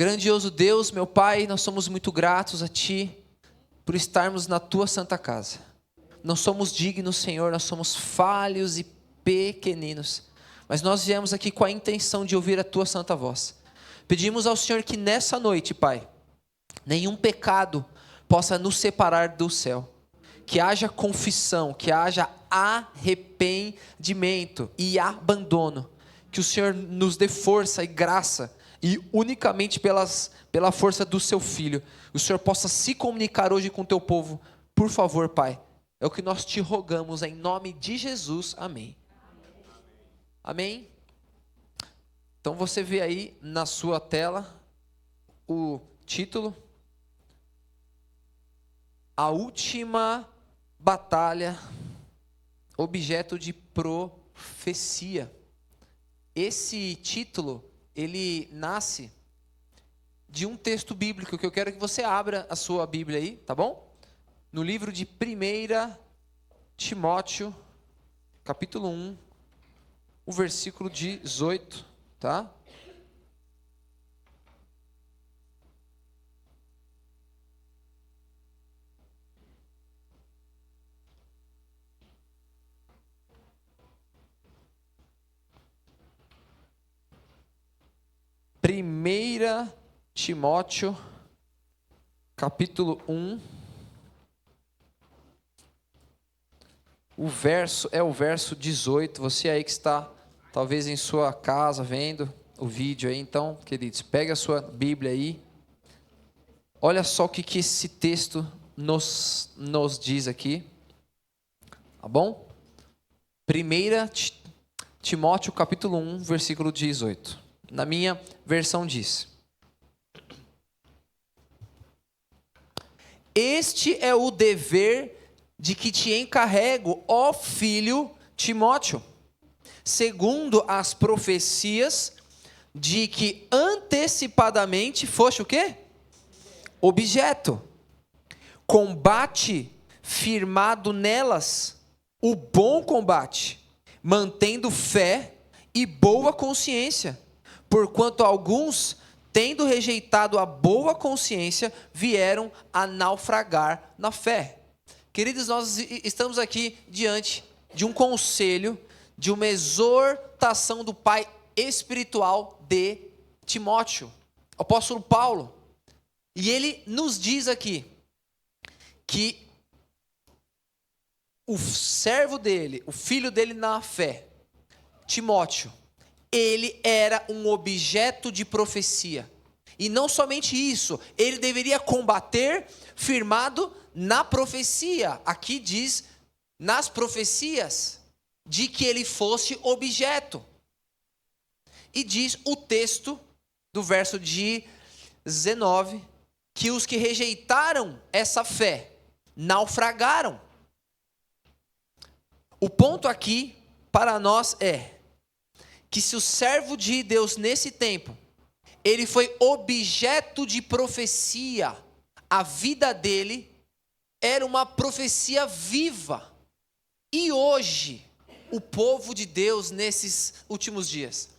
Grandioso Deus, meu Pai, nós somos muito gratos a Ti por estarmos na Tua santa casa. Não somos dignos, Senhor, nós somos falhos e pequeninos, mas nós viemos aqui com a intenção de ouvir a Tua santa voz. Pedimos ao Senhor que nessa noite, Pai, nenhum pecado possa nos separar do céu. Que haja confissão, que haja arrependimento e abandono. Que o Senhor nos dê força e graça, e unicamente pela força do Seu Filho, o Senhor possa se comunicar hoje com o Teu povo. Por favor, Pai, é o que nós te rogamos em nome de Jesus. Amém. Amém? Então você vê aí na sua tela o título: A Última Batalha, objeto de profecia. Esse título, ele nasce de um texto bíblico que eu quero que você abra a sua Bíblia aí, tá bom? No livro de 1 Timóteo, capítulo 1, o versículo 18, tá? Primeira Timóteo, capítulo 1, o verso 18, você aí que está talvez em sua casa vendo o vídeo aí, então, queridos, pegue a sua Bíblia aí, olha só o que esse texto nos diz aqui, tá bom? 1 Timóteo, capítulo 1, versículo 18. Na minha versão diz: Este é o dever de que te encarrego, ó filho Timóteo, segundo as profecias de que antecipadamente foste o quê? Objeto. Combate firmado nelas o bom combate, mantendo fé e boa consciência. Porquanto alguns, tendo rejeitado a boa consciência, vieram a naufragar na fé. Queridos, nós estamos aqui diante de um conselho, de uma exortação do pai espiritual de Timóteo, o apóstolo Paulo. E ele nos diz aqui que o servo dele, o filho dele na fé, Timóteo, ele era um objeto de profecia. E não somente isso, ele deveria combater firmado na profecia. Aqui diz, nas profecias, de que ele fosse objeto. E diz o texto do verso 19, que os que rejeitaram essa fé, naufragaram. O ponto aqui para nós é que se o servo de Deus nesse tempo, ele foi objeto de profecia, a vida dele era uma profecia viva. E hoje, o povo de Deus nesses últimos dias,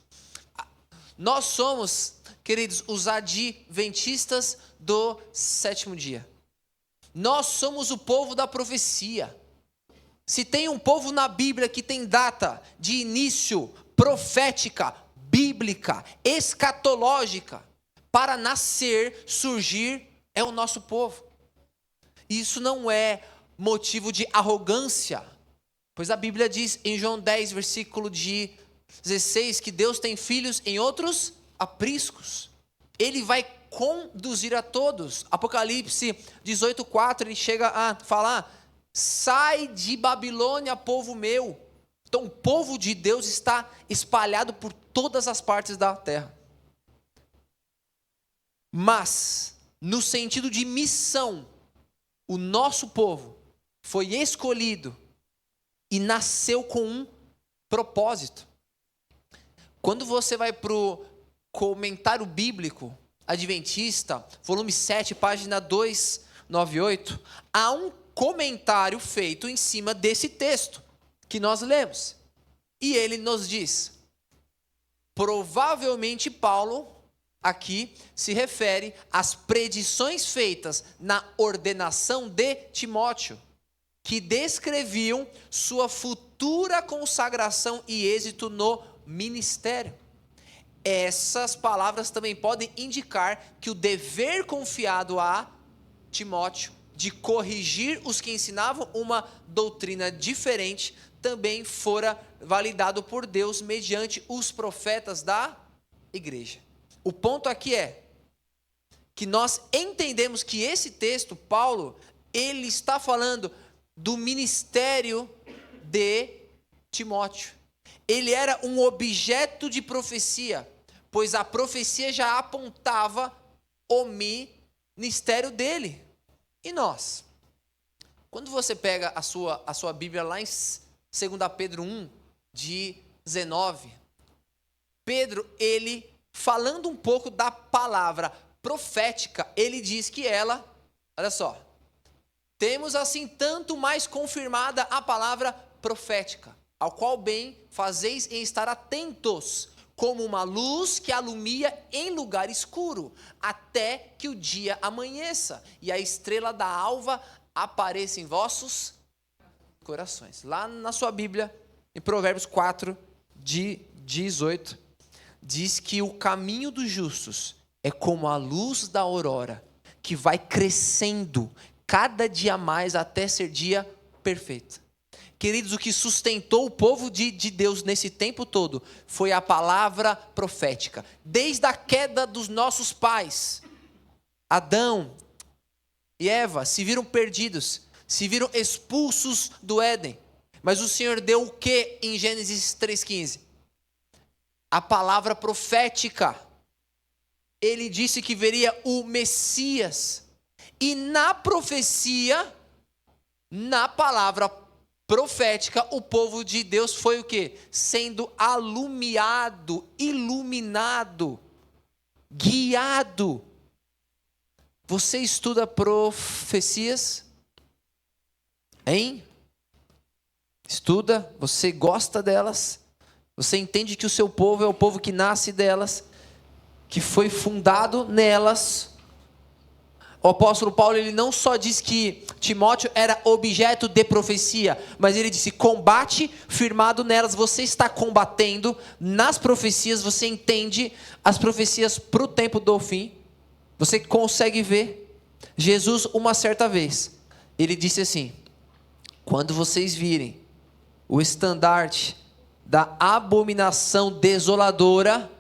nós somos, queridos, os adventistas do sétimo dia. Nós somos o povo da profecia. Se tem um povo na Bíblia que tem data de início profética, bíblica, escatológica, para nascer, surgir, é o nosso povo. Isso não é motivo de arrogância, pois a Bíblia diz em João 10, versículo 16, que Deus tem filhos em outros apriscos. Ele vai conduzir a todos. Apocalipse 18:4, ele chega a falar: sai de Babilônia, povo meu. Então o povo de Deus está espalhado por todas as partes da terra. Mas, no sentido de missão, o nosso povo foi escolhido e nasceu com um propósito. Quando você vai para o comentário bíblico adventista, volume 7, página 298, há um comentário feito em cima desse texto que nós lemos. E ele nos diz: provavelmente Paulo aqui se refere às predições feitas na ordenação de Timóteo, que descreviam sua futura consagração e êxito no ministério. Essas palavras também podem indicar que o dever confiado a Timóteo de corrigir os que ensinavam uma doutrina diferente também fora validado por Deus mediante os profetas da igreja. O ponto aqui é que nós entendemos que esse texto, Paulo, ele está falando do ministério de Timóteo. Ele era um objeto de profecia, pois a profecia já apontava o ministério dele. E nós? Quando você pega a sua Bíblia lá em 2 Pedro 1, de 19, Pedro, ele falando um pouco da palavra profética, ele diz que ela, olha só, temos assim tanto mais confirmada a palavra profética, ao qual bem fazeis em estar atentos, como uma luz que alumia em lugar escuro, até que o dia amanheça e a estrela da alva apareça em vossos corações. Lá na sua Bíblia, em Provérbios 4, de 18, diz que o caminho dos justos é como a luz da aurora, que vai crescendo cada dia mais até ser dia perfeito. Queridos, o que sustentou o povo de Deus nesse tempo todo foi a palavra profética. Desde a queda dos nossos pais, Adão e Eva se viram perdidos, se viram expulsos do Éden. Mas o Senhor deu o que em Gênesis 3,15? A palavra profética. Ele disse que veria o Messias. E na profecia, na palavra profética, o povo de Deus foi o quê? Sendo alumiado, iluminado, guiado. Você estuda profecias? Hein? Estuda? Você gosta delas? Você entende que o seu povo é o povo que nasce delas, que foi fundado nelas? O apóstolo Paulo, ele não só diz que Timóteo era objeto de profecia, mas ele disse, combate firmado nelas. Você está combatendo nas profecias, você entende as profecias para o tempo do fim. Você consegue ver. Jesus, uma certa vez, ele disse assim, quando vocês virem o estandarte da abominação desoladora,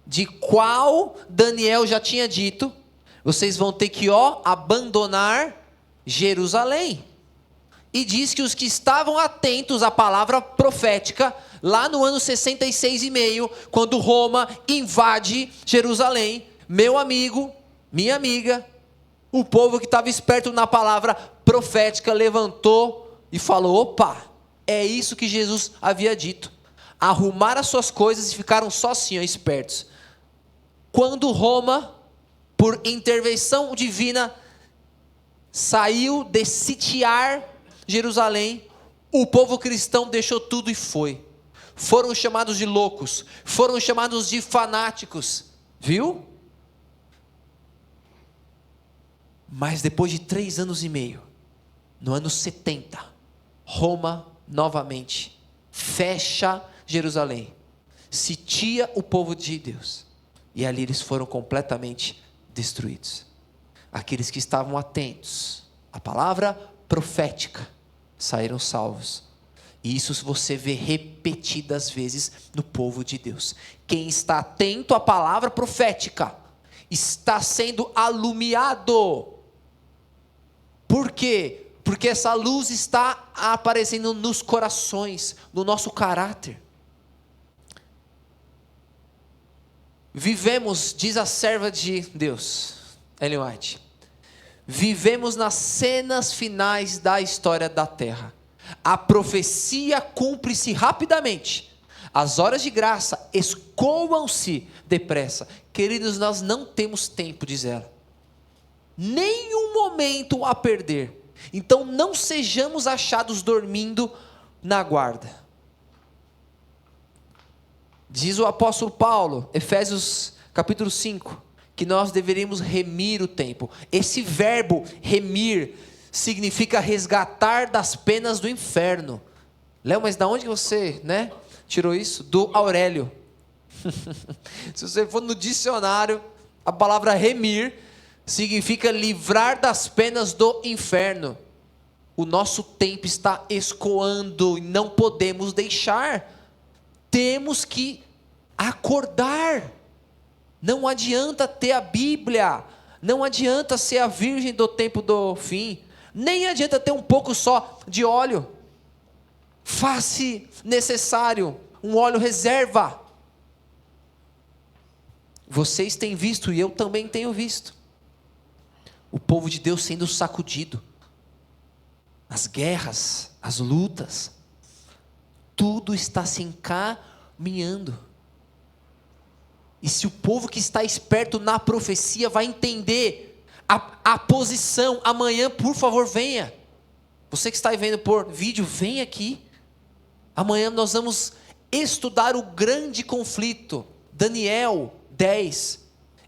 de qual Daniel já tinha dito, vocês vão ter que, abandonar Jerusalém. E diz que os que estavam atentos à palavra profética, lá no ano 66,5, quando Roma invade Jerusalém, meu amigo, minha amiga, o povo que estava esperto na palavra profética levantou e falou, opa, é isso que Jesus havia dito. Arrumaram as suas coisas e ficaram só assim, espertos. Quando Roma, por intervenção divina, saiu de sitiar Jerusalém, o povo cristão deixou tudo e foi. Foram chamados de loucos, foram chamados de fanáticos, viu? Mas depois de 3 anos e meio, no ano 70, Roma novamente fecha Jerusalém, sitia o povo de Deus, e ali eles foram completamente destruídos. Aqueles que estavam atentos à palavra profética saíram salvos. E isso você vê repetidas vezes no povo de Deus. Quem está atento à palavra profética está sendo alumiado. Por quê? Porque essa luz está aparecendo nos corações, no nosso caráter. Vivemos, diz a serva de Deus, Ellen White, vivemos nas cenas finais da história da terra. A profecia cumpre-se rapidamente. As horas de graça escoam-se depressa. Queridos, nós não temos tempo, diz ela. Nenhum momento a perder. Então não sejamos achados dormindo na guarda. Diz o apóstolo Paulo, Efésios capítulo 5, que nós deveríamos remir o tempo. Esse verbo remir significa resgatar das penas do inferno. Léo, mas da onde que você, tirou isso? Do Aurélio. Se você for no dicionário, a palavra remir significa livrar das penas do inferno. O nosso tempo está escoando e não podemos deixar. Temos que acordar. Não adianta ter a Bíblia, não adianta ser a virgem do tempo do fim, nem adianta ter um pouco só de óleo. Faz-se necessário um óleo reserva. Vocês têm visto e eu também tenho visto o povo de Deus sendo sacudido. As guerras, as lutas, tudo está se encaminhando. E se o povo que está esperto na profecia vai entender a posição, amanhã, por favor, venha. Você que está vendo por vídeo, vem aqui. Amanhã nós vamos estudar o grande conflito. Daniel 10,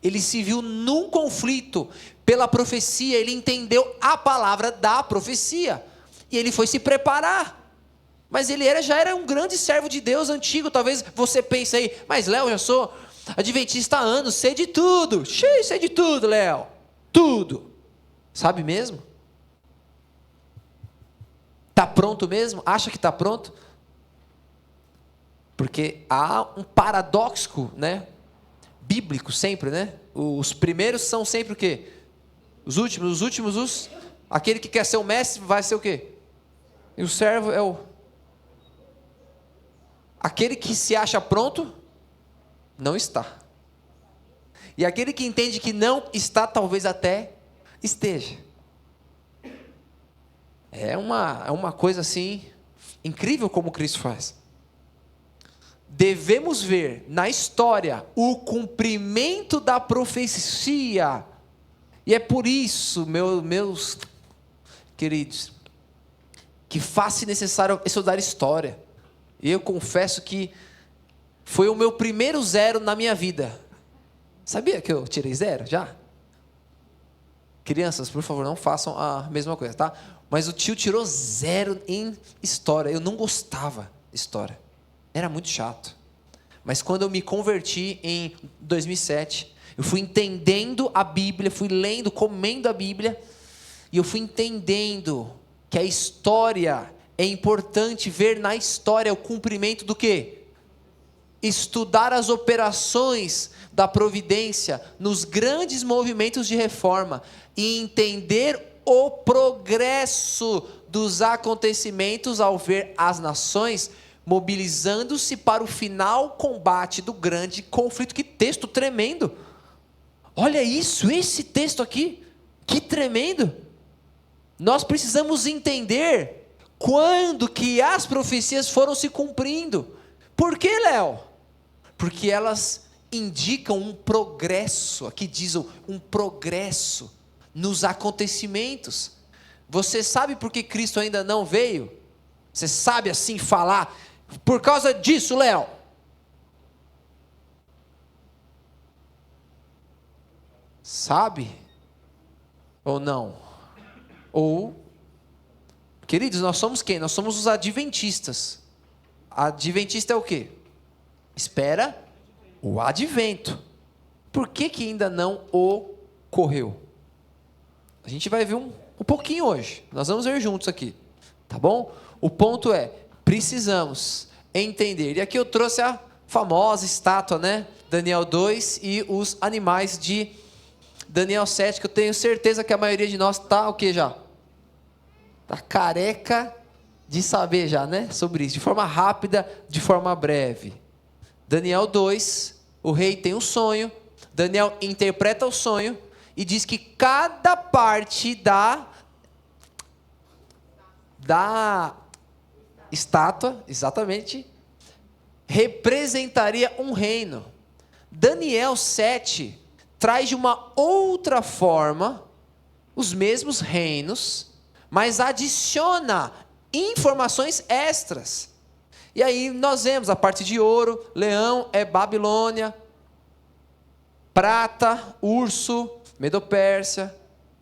ele se viu num conflito pela profecia, ele entendeu a palavra da profecia. E ele foi se preparar. Mas ele já era um grande servo de Deus antigo. Talvez você pense aí, mas Léo, eu já sou adventista há anos, sei de tudo. Sei de tudo, Léo. Tudo. Sabe mesmo? Está pronto mesmo? Acha que está pronto? Porque há um paradoxo, bíblico sempre, Os primeiros são sempre o quê? Os últimos, aquele que quer ser o mestre vai ser o quê? E o servo é aquele que se acha pronto, não está. E aquele que entende que não está, talvez até esteja. É uma coisa assim, incrível como Cristo faz. Devemos ver na história o cumprimento da profecia. E é por isso, meus queridos, que faz-se necessário estudar história. E eu confesso que foi o meu primeiro 0 na minha vida. Sabia que eu tirei 0 já? Crianças, por favor, não façam a mesma coisa, tá? Mas o tio tirou 0 em história. Eu não gostava de história. Era muito chato. Mas quando eu me converti em 2007, eu fui entendendo a Bíblia, fui lendo, comendo a Bíblia, e eu fui entendendo que a história é importante, ver na história o cumprimento do quê? Estudar as operações da providência nos grandes movimentos de reforma e entender o progresso dos acontecimentos ao ver as nações mobilizando-se para o final combate do grande conflito. Que texto tremendo! Olha isso, esse texto aqui, que tremendo! Nós precisamos entender quando que as profecias foram se cumprindo. Por que, Léo? Porque elas indicam um progresso, aqui diz um progresso nos acontecimentos. Você sabe por que Cristo ainda não veio? Você sabe assim falar? Por causa disso, Léo. Sabe? Ou não? Ou, queridos, nós somos quem? Nós somos os adventistas. Adventista é o quê? Espera o advento. Por que ainda não ocorreu? A gente vai ver um pouquinho hoje. Nós vamos ver juntos aqui. Tá bom? O ponto é, precisamos entender. E aqui eu trouxe a famosa estátua, Daniel 2 e os animais de Daniel 7, que eu tenho certeza que a maioria de nós está o que já? Está careca de saber já, sobre isso. De forma rápida, de forma breve. Daniel 2, o rei tem um sonho. Daniel interpreta o sonho e diz que cada parte da estátua, exatamente, representaria um reino. Daniel 7 traz de uma outra forma os mesmos reinos, mas adiciona informações extras. E aí nós vemos a parte de ouro, leão é Babilônia, prata, urso, Medo-Pérsia,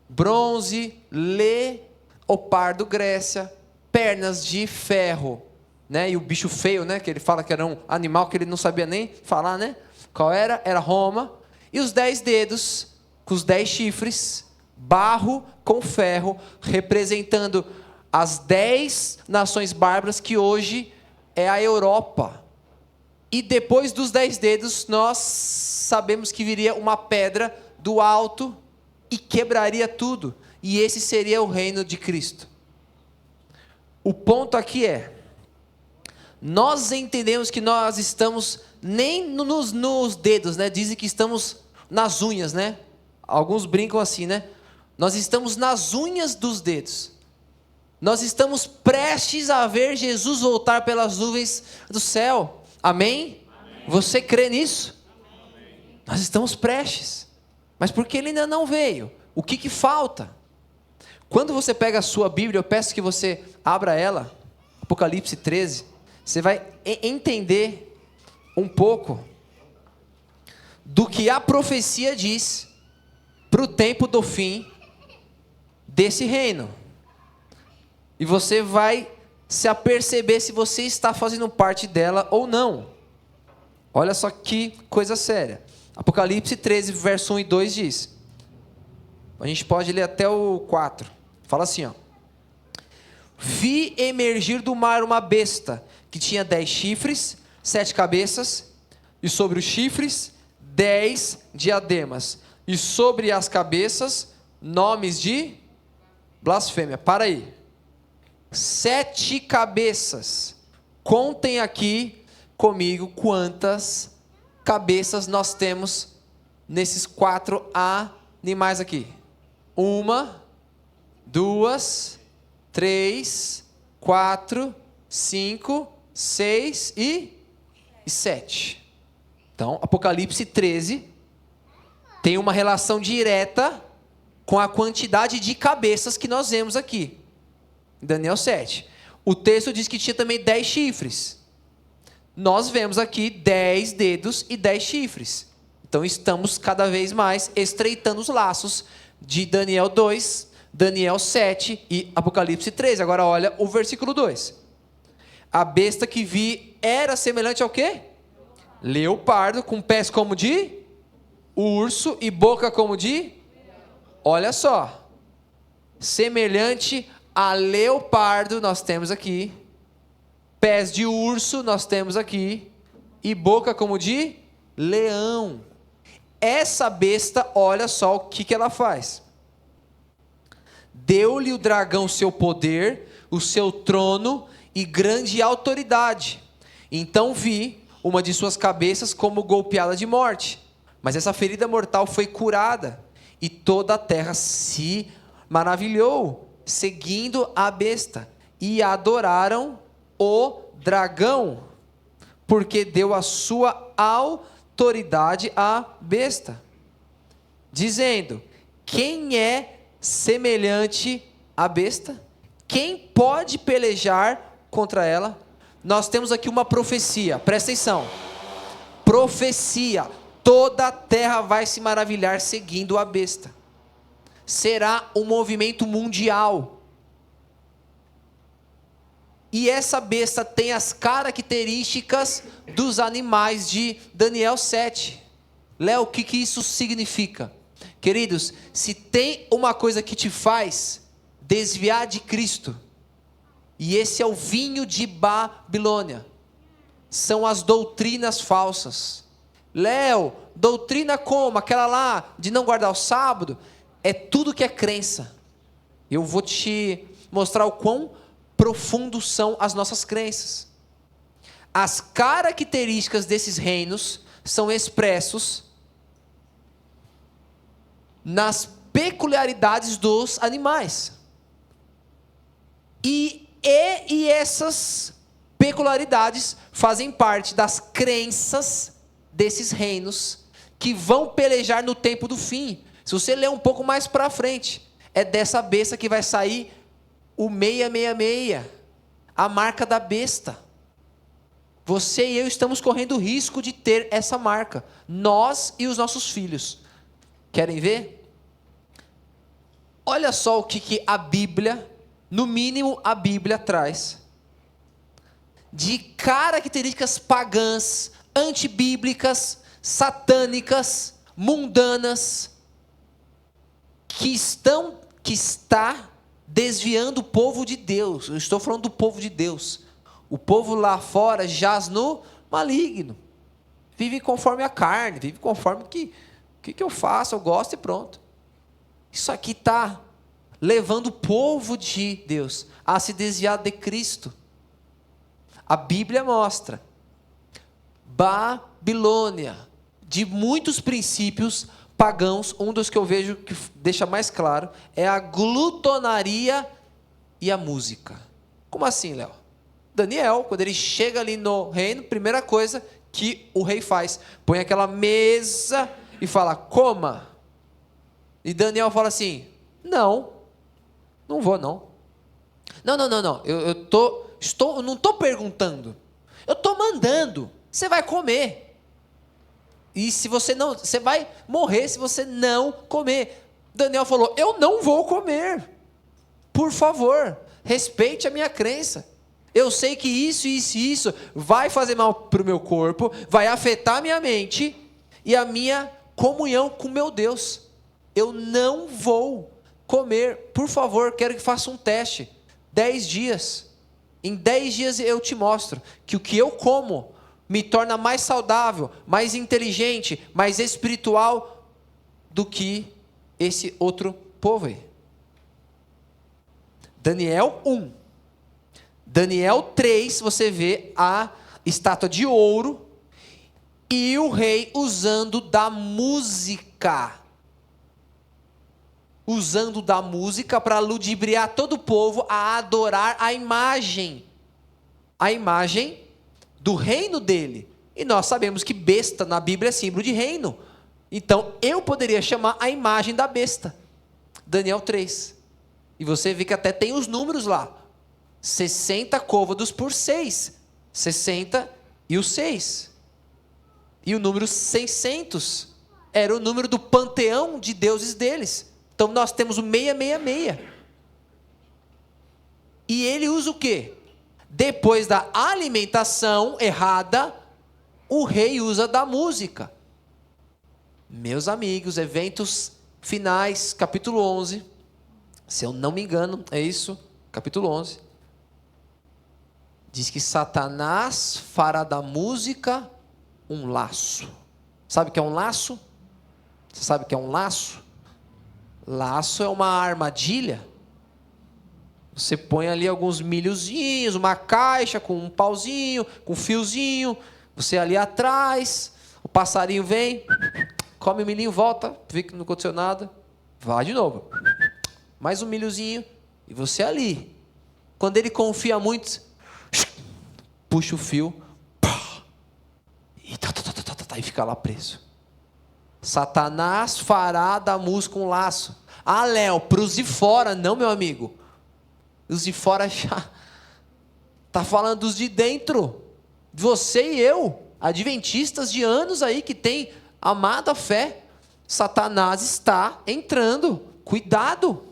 bronze, leopardo, Grécia, pernas de ferro, né? E o bicho feio, né? Que ele fala que era um animal que ele não sabia nem falar, né? Qual era? Era Roma. E os 10 dedos, com os 10 chifres, barro com ferro, representando as 10 nações bárbaras que hoje é a Europa. E depois dos 10 dedos, nós sabemos que viria uma pedra do alto e quebraria tudo. E esse seria o reino de Cristo. O ponto aqui é, nós entendemos que nós estamos nem nos dedos, né? Dizem que estamos nas unhas, né? Alguns brincam assim, né? Nós estamos nas unhas dos dedos. Nós estamos prestes a ver Jesus voltar pelas nuvens do céu. Amém? Amém. Você crê nisso? Amém. Nós estamos prestes. Mas por que ele ainda não veio? O que falta? Quando você pega a sua Bíblia, eu peço que você abra ela, Apocalipse 13, você vai entender um pouco do que a profecia diz para o tempo do fim desse reino. E você vai se aperceber se você está fazendo parte dela ou não. Olha só que coisa séria. Apocalipse 13, verso 1 e 2 diz. A gente pode ler até o 4. Fala assim, ó. Vi emergir do mar uma besta, que tinha 10 chifres, 7 cabeças, e sobre os chifres, 10 diademas, e sobre as cabeças, nomes de blasfêmia. Para aí. 7 cabeças. Contem aqui comigo quantas cabeças nós temos nesses 4 animais aqui. 1, 2, 3, 4, 5, 6 e 7. Então, Apocalipse 13 tem uma relação direta com a quantidade de cabeças que nós vemos aqui. Daniel 7. O texto diz que tinha também 10 chifres. Nós vemos aqui 10 dedos e 10 chifres. Então estamos cada vez mais estreitando os laços de Daniel 2, Daniel 7 e Apocalipse 13. Agora olha o versículo 2. A besta que vi era semelhante ao quê? Leopardo, com pés como de urso e boca como de... Olha só. Semelhante a leopardo nós temos aqui. Pés de urso nós temos aqui. E boca como de leão. Essa besta, olha só o que ela faz. Deu-lhe o dragão seu poder, o seu trono e grande autoridade. Então vi uma de suas cabeças como golpeada de morte. Mas essa ferida mortal foi curada. E toda a terra se maravilhou, seguindo a besta. E adoraram o dragão, porque deu a sua autoridade à besta. Dizendo, quem é semelhante à besta? Quem pode pelejar contra ela? Nós temos aqui uma profecia, presta atenção. Profecia, toda a terra vai se maravilhar seguindo a besta. Será um movimento mundial. E essa besta tem as características dos animais de Daniel 7. Léo, o que isso significa? Queridos, se tem uma coisa que te faz desviar de Cristo, e esse é o vinho de Babilônia, são as doutrinas falsas. Léo, doutrina como? Aquela lá de não guardar o sábado? É tudo que é crença. Eu vou te mostrar o quão profundo são as nossas crenças. As características desses reinos são expressos nas peculiaridades dos animais. E essas peculiaridades fazem parte das crenças desses reinos que vão pelejar no tempo do fim. Se você ler um pouco mais para frente, é dessa besta que vai sair o 666, a marca da besta. Você e eu estamos correndo o risco de ter essa marca. Nós e os nossos filhos. Querem ver? Olha só o que a Bíblia, no mínimo a Bíblia traz de características pagãs, antibíblicas, satânicas, mundanas, que está desviando o povo de Deus. Eu estou falando do povo de Deus. O povo lá fora jaz no maligno. Vive conforme a carne, vive conforme o que eu faço, eu gosto e pronto. Isso aqui está levando o povo de Deus a se desviar de Cristo. A Bíblia mostra Babilônia, de muitos princípios pagãos. Um dos que eu vejo que deixa mais claro é a glutonaria e a música. Como assim, Léo? Daniel, quando ele chega ali no reino, primeira coisa que o rei faz, põe aquela mesa e fala, coma. E Daniel fala assim, não vou não. Não, eu não estou perguntando, eu estou mandando, você vai comer. E se você não, você vai morrer se você não comer. Daniel falou, eu não vou comer. Por favor, respeite a minha crença. Eu sei que isso vai fazer mal para o meu corpo, vai afetar a minha mente e a minha comunhão com meu Deus. Eu não vou comer. Por favor, quero que faça um teste. 10 dias. Em 10 dias eu te mostro que o que eu como me torna mais saudável, mais inteligente, mais espiritual do que esse outro povo aí. Daniel 1. Daniel 3, você vê a estátua de ouro e o rei usando da música. Usando da música para ludibriar todo o povo a adorar a imagem do reino dele. E nós sabemos que besta na Bíblia é símbolo de reino. Então eu poderia chamar a imagem da besta. Daniel 3. E você vê que até tem os números lá. 60 côvados por 6. 60 e o 6. E o número 600 era o número do panteão de deuses deles. Então nós temos o 666. E ele usa o quê? Depois da alimentação errada, o rei usa da música. Meus amigos, eventos finais, capítulo 11. Se eu não me engano, é isso, capítulo 11. Diz que Satanás fará da música um laço. Sabe o que é um laço? Você sabe o que é um laço? Laço é uma armadilha. Você põe ali alguns milhozinhos, uma caixa com um pauzinho, com um fiozinho. Você ali atrás, o passarinho vem, come o milhinho, volta, vê que não aconteceu nada, vai de novo. Mais um milhozinho, e você ali. Quando ele confia muito, puxa o fio, e fica lá preso. Satanás fará da música um laço. Ah, Léo, para os de fora, não, meu amigo. Os de fora já está falando dos de dentro. Você e eu, adventistas de anos aí que tem amado a fé. Satanás está entrando. Cuidado.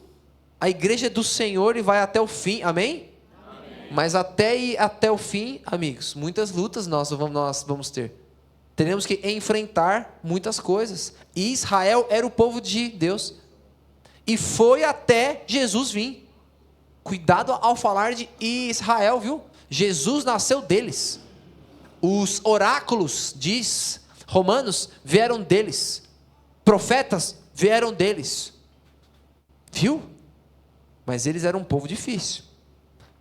A igreja é do Senhor e vai até o fim. Amém? Amém. Mas até ir até o fim, amigos, muitas lutas nós vamos ter. Teremos que enfrentar muitas coisas. E Israel era o povo de Deus. E foi até Jesus vir. Cuidado ao falar de Israel, viu? Jesus nasceu deles. Os oráculos, diz Romanos, vieram deles. Profetas vieram deles. Viu? Mas eles eram um povo difícil.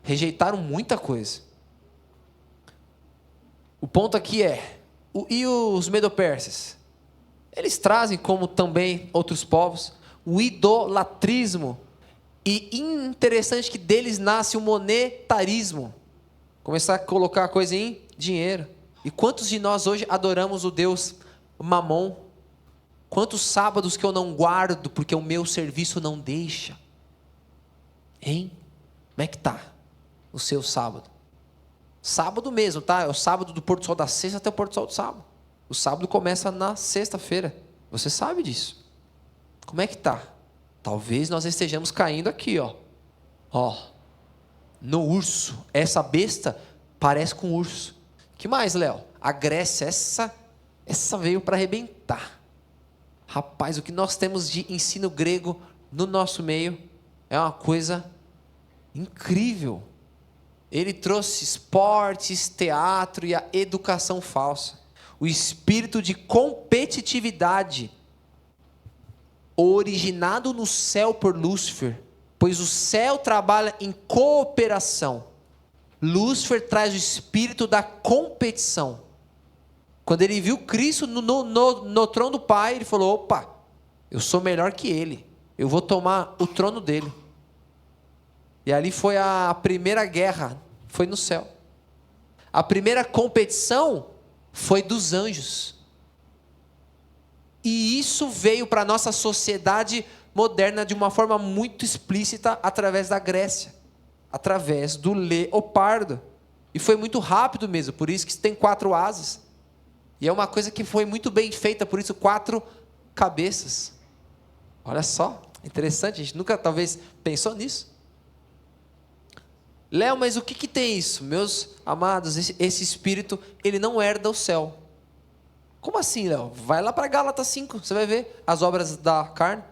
Rejeitaram muita coisa. O ponto aqui é, e os medo-persas? Eles trazem, como também outros povos, o idolatrismo. E interessante que deles nasce o monetarismo. Começar a colocar a coisa em dinheiro. E quantos de nós hoje adoramos o Deus Mamon? Quantos sábados que eu não guardo porque o meu serviço não deixa? Hein? Como é que está o seu sábado? Sábado mesmo, tá? É o sábado do pôr do sol da sexta até o pôr do sol do sábado. O sábado começa na sexta-feira. Você sabe disso. Como é que tá? Talvez nós estejamos caindo aqui, ó. Ó. No urso. Essa besta parece com um urso. Que mais, Léo? A Grécia, essa veio para arrebentar. Rapaz, o que nós temos de ensino grego no nosso meio é uma coisa incrível. Ele trouxe esportes, teatro e a educação falsa. O espírito de competitividade, originado no céu por Lúcifer, pois o céu trabalha em cooperação. Lúcifer traz o espírito da competição. Quando ele viu Cristo no trono do Pai, ele falou: opa, eu sou melhor que ele, eu vou tomar o trono dele. E ali foi a primeira guerra, foi no céu. A primeira competição foi dos anjos. E isso veio para a nossa sociedade moderna de uma forma muito explícita através da Grécia, através do leopardo. E foi muito rápido mesmo, por isso que tem 4 asas. E é uma coisa que foi muito bem feita, por isso 4 cabeças. Olha só, interessante, a gente nunca talvez pensou nisso. Léo, mas o que tem isso? Meus amados, esse espírito, ele não herda o céu. Como assim, Léo? Vai lá para Gálatas 5, você vai ver as obras da carne.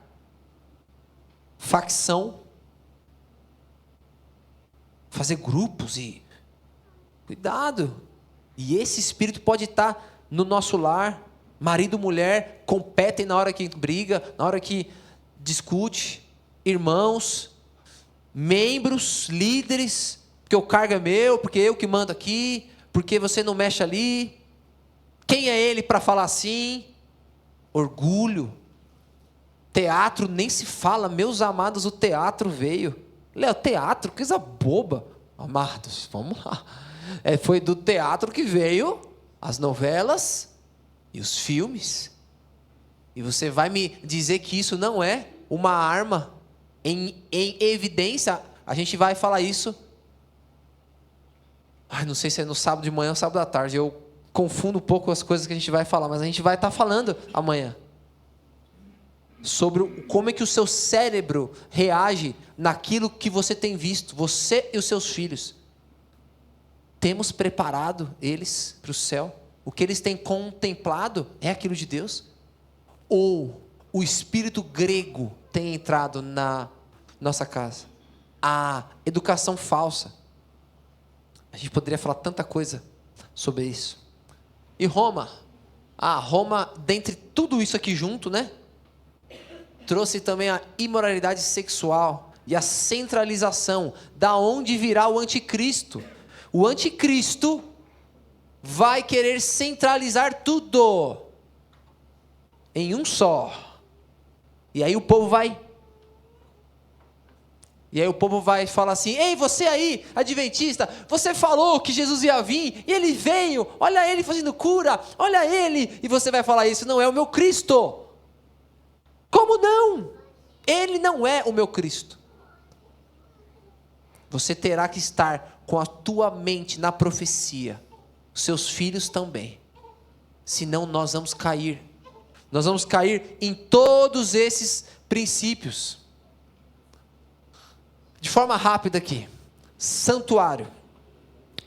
Facção. Fazer grupos e... Cuidado. E esse espírito pode estar no nosso lar. Marido e mulher competem na hora que briga, na hora que discute. Irmãos, membros, líderes, porque o cargo é meu, porque eu que mando aqui, porque você não mexe ali. Quem é ele para falar assim? Orgulho. Teatro nem se fala, meus amados, o teatro veio. Léo, teatro, coisa boba. Amados, vamos lá. Foi do teatro que veio as novelas e os filmes. E você vai me dizer que isso não é uma arma em evidência? A gente vai falar isso. Não sei se é no sábado de manhã ou sábado à tarde. Eu confundo um pouco as coisas que a gente vai falar, mas a gente vai estar falando amanhã sobre como é que o seu cérebro reage naquilo que você tem visto, você e os seus filhos. Temos preparado eles para o céu? O que eles têm contemplado é aquilo de Deus? Ou o espírito grego tem entrado na nossa casa? A educação falsa. A gente poderia falar tanta coisa sobre isso. E Roma? Roma, dentre tudo isso aqui junto, né? Trouxe também a imoralidade sexual e a centralização. Da onde virá o anticristo? O anticristo vai querer centralizar tudo em um só. E aí o povo vai falar assim: ei, você aí, adventista, você falou que Jesus ia vir, e ele veio, olha ele fazendo cura, olha ele, e você vai falar: isso não é o meu Cristo. Como não? Ele não é o meu Cristo. Você terá que estar com a tua mente na profecia, seus filhos também, senão nós vamos cair. Nós vamos cair em todos esses princípios. De forma rápida aqui, santuário.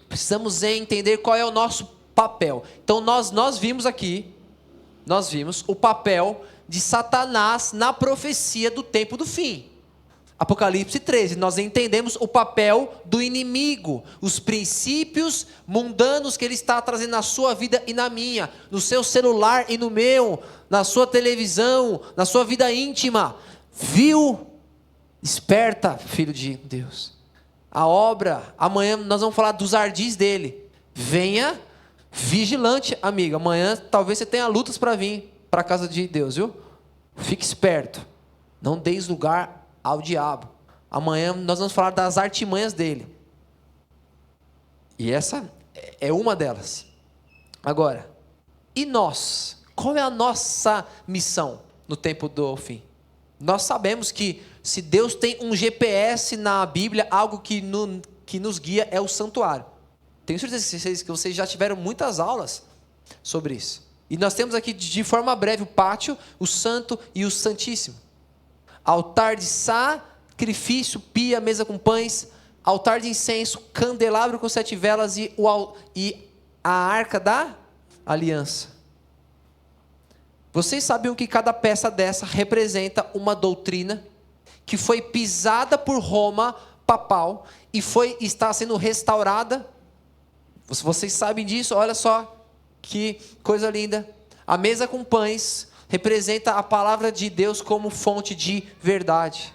Precisamos entender qual é o nosso papel. Então nós vimos o papel de Satanás na profecia do tempo do fim. Apocalipse 13, nós entendemos o papel do inimigo, os princípios mundanos que ele está trazendo na sua vida e na minha, no seu celular e no meu, na sua televisão, na sua vida íntima. Viu? Esperta, filho de Deus. A obra, amanhã nós vamos falar dos ardis dele. Venha vigilante, amigo. Amanhã talvez você tenha lutas para vir para a casa de Deus, viu? Fique esperto. Não deis lugar ao diabo. Amanhã nós vamos falar das artimanhas dele. E essa é uma delas. Agora, e nós? Qual é a nossa missão no tempo do fim? Nós sabemos que se Deus tem um GPS na Bíblia, algo que nos guia é o santuário. Tenho certeza que vocês já tiveram muitas aulas sobre isso. E nós temos aqui de forma breve o pátio, o santo e o santíssimo. Altar de sacrifício, pia, mesa com pães, altar de incenso, candelabro com 7 velas e a arca da aliança. Vocês sabiam que cada peça dessa representa uma doutrina que foi pisada por Roma papal e está sendo restaurada? Vocês sabem disso? Olha só que coisa linda. A mesa com pães representa a palavra de Deus como fonte de verdade.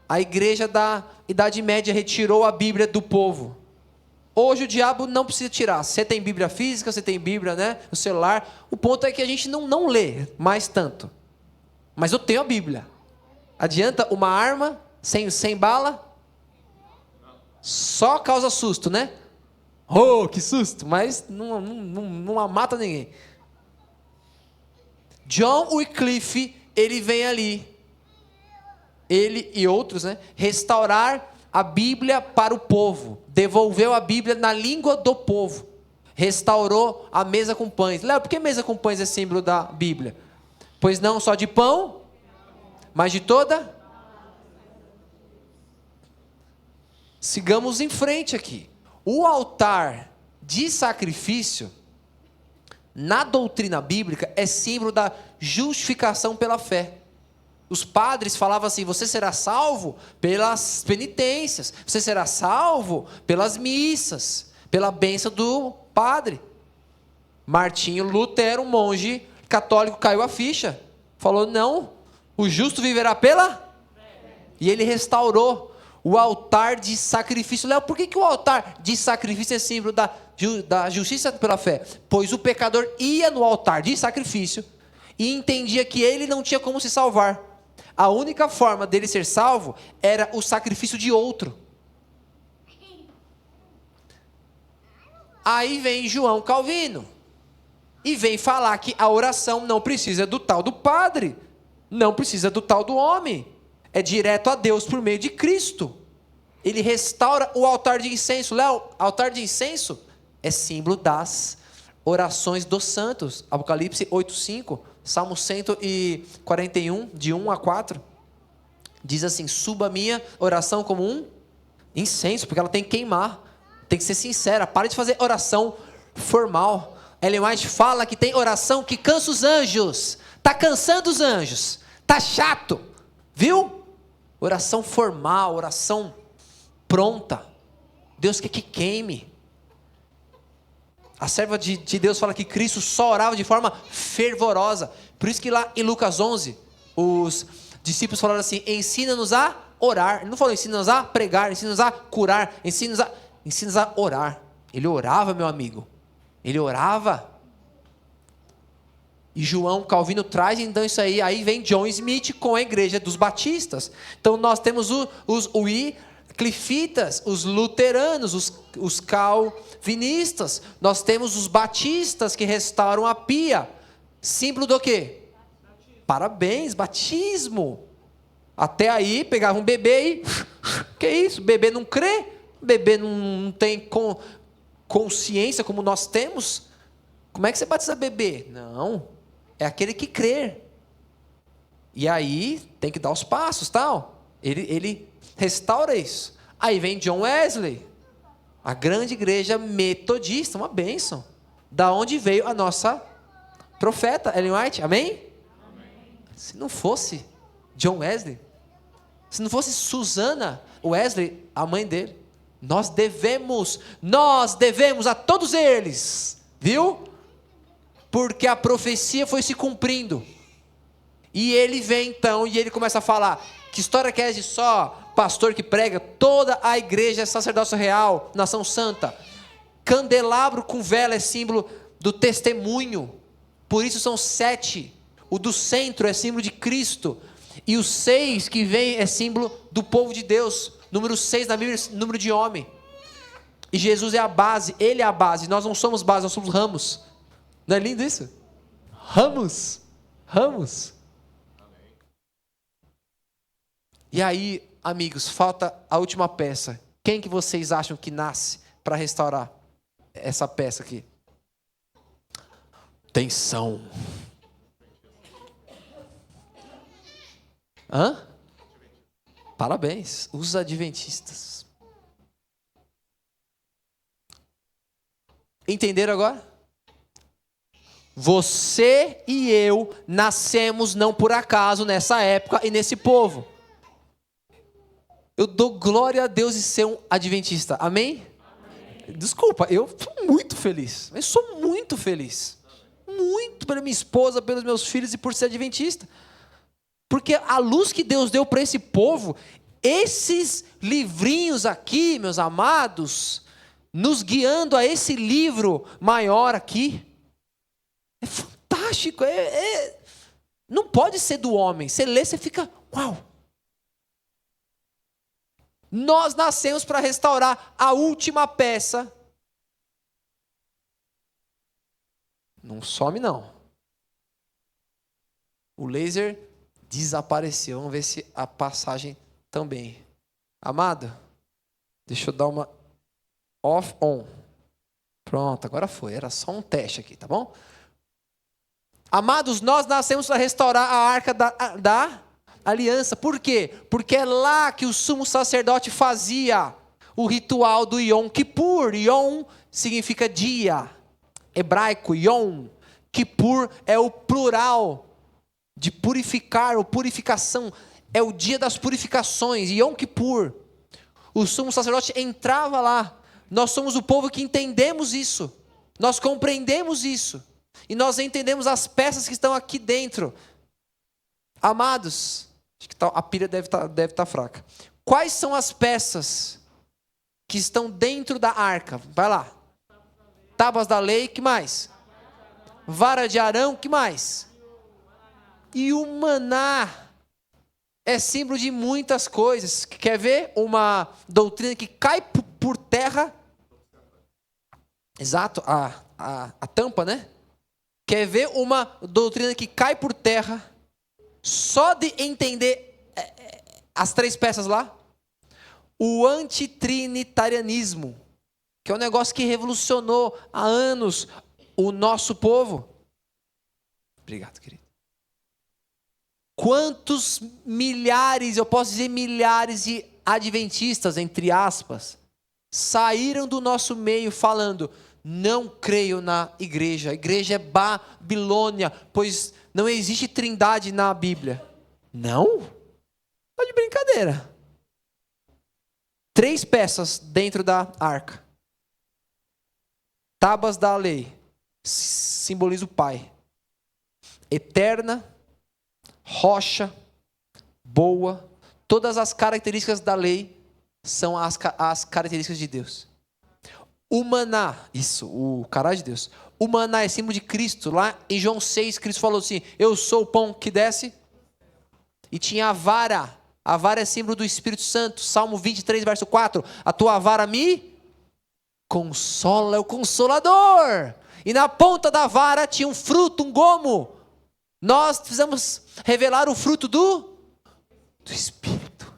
A igreja da Idade Média retirou a Bíblia do povo. Hoje o diabo não precisa tirar. Você tem Bíblia física, você tem Bíblia, né, no celular. O ponto é que a gente não lê mais tanto. Mas eu tenho a Bíblia. Adianta uma arma sem bala? Só causa susto, né? Oh, que susto! Mas não mata ninguém. John Wycliffe, ele vem ali, ele e outros, né, restaurar a Bíblia para o povo, devolveu a Bíblia na língua do povo, restaurou a mesa com pães. Léo, por que mesa com pães é símbolo da Bíblia? Pois não só de pão, mas de toda. Sigamos em frente aqui. O altar de sacrifício, na doutrina bíblica, é símbolo da justificação pela fé. Os padres falavam assim: você será salvo pelas penitências, você será salvo pelas missas, pela bênção do padre. Martinho Lutero, um monge católico, caiu a ficha, falou: não, o justo viverá pela fé. E ele restaurou o altar de sacrifício. Léo, por que o altar de sacrifício é símbolo da justiça pela fé? Pois o pecador ia no altar de sacrifício e entendia que ele não tinha como se salvar. A única forma dele ser salvo era o sacrifício de outro. Aí vem João Calvino e vem falar que a oração não precisa do tal do padre, não precisa do tal do homem, é direto a Deus por meio de Cristo. Ele restaura o altar de incenso. Léo, altar de incenso é símbolo das orações dos santos. Apocalipse 8:5, Salmo 141, de 1 a 4. Diz assim: suba a minha oração como um incenso, porque ela tem que queimar, tem que ser sincera. Para de fazer oração formal. Ellen White fala que tem oração que cansa os anjos. Está cansando os anjos. Está chato. Viu? Oração formal, oração pronta. Deus quer que queime. A serva de Deus fala que Cristo só orava de forma fervorosa. Por isso que lá em Lucas 11, os discípulos falaram assim: ensina-nos a orar. Ele não falou ensina-nos a pregar, ensina-nos a curar, ensina-nos a orar. Ele orava, meu amigo. Ele orava. E João Calvino traz então isso aí. Aí vem John Smith com a igreja dos batistas. Então nós temos os Wyclifitas, os luteranos, os calvinistas. Nós temos os batistas que restauram a pia. Símbolo do quê? Parabéns, batismo. Até aí pegava um bebê e... que isso? Bebê não crê? Bebê não tem consciência como nós temos? Como é que você batiza bebê? Não. É aquele que crê. E aí tem que dar os passos, tal. Ele restaura isso. Aí vem John Wesley, a grande igreja metodista, uma bênção. Da onde veio a nossa profeta Ellen White, amém? Amém? Se não fosse John Wesley, se não fosse Susana Wesley, a mãe dele, nós devemos a todos eles, viu? Porque a profecia foi se cumprindo. E ele vem então, e ele começa a falar: que história que é de só pastor que prega? Toda a igreja é sacerdócio real, nação santa. Candelabro com vela é símbolo do testemunho. Por isso são 7. O do centro é símbolo de Cristo. E o 6 que vem é símbolo do povo de Deus. Número 6 na Bíblia é número de homem. E Jesus é a base, ele é a base. Nós não somos base, nós somos ramos. Não é lindo isso? Ramos. E aí, amigos, falta a última peça. Quem que vocês acham que nasce para restaurar essa peça aqui? Tensão. Hã? Parabéns, os adventistas. Entenderam agora? Você e eu nascemos não por acaso nessa época e nesse povo. Eu dou glória a Deus de ser um adventista. Amém? Desculpa, eu sou muito feliz. Eu sou muito feliz. Muito pela minha esposa, pelos meus filhos e por ser adventista. Porque a luz que Deus deu para esse povo, esses livrinhos aqui, meus amados, nos guiando a esse livro maior aqui, é fantástico. Não pode ser do homem. Você lê, você fica, uau. Nós nascemos para restaurar a última peça. Não some não. O laser desapareceu. Vamos ver se a passagem também. Amado, deixa eu dar uma off on. Pronto, agora foi. Era só um teste aqui, tá bom? Amados, nós nascemos para restaurar a arca da aliança. Por quê? Porque é lá que o sumo sacerdote fazia o ritual do Yom Kippur. Yom significa dia. Hebraico, Yom. Kippur é o plural de purificar ou purificação. É o dia das purificações. Yom Kippur. O sumo sacerdote entrava lá. Nós somos o povo que entendemos isso. Nós compreendemos isso. E nós entendemos as peças que estão aqui dentro. Amados, acho que a pilha deve estar fraca. Quais são as peças que estão dentro da arca? Vai lá. Tábuas da lei, que mais? Vara de Arão, que mais? E o maná é símbolo de muitas coisas. Quer ver uma doutrina que cai por terra? Exato, a tampa, né? Quer ver uma doutrina que cai por terra só de entender as três peças lá? O antitrinitarianismo, que é um negócio que revolucionou há anos o nosso povo. Obrigado, querido. Quantos milhares, eu posso dizer milhares de adventistas, entre aspas, saíram do nosso meio falando: não creio na igreja, a igreja é Babilônia, pois não existe trindade na Bíblia. Não? Tá de brincadeira. 3 peças dentro da arca. Tábuas da lei, simboliza o Pai. Eterna, rocha, boa, todas as características da lei são as características de Deus. O maná, isso, o cará de Deus. O maná é símbolo de Cristo. Lá em João 6, Cristo falou assim: eu sou o pão que desce. E tinha a vara. A vara é símbolo do Espírito Santo. Salmo 23, verso 4. A tua vara me consola, é o consolador. E na ponta da vara tinha um fruto, um gomo. Nós precisamos revelar o fruto do Espírito.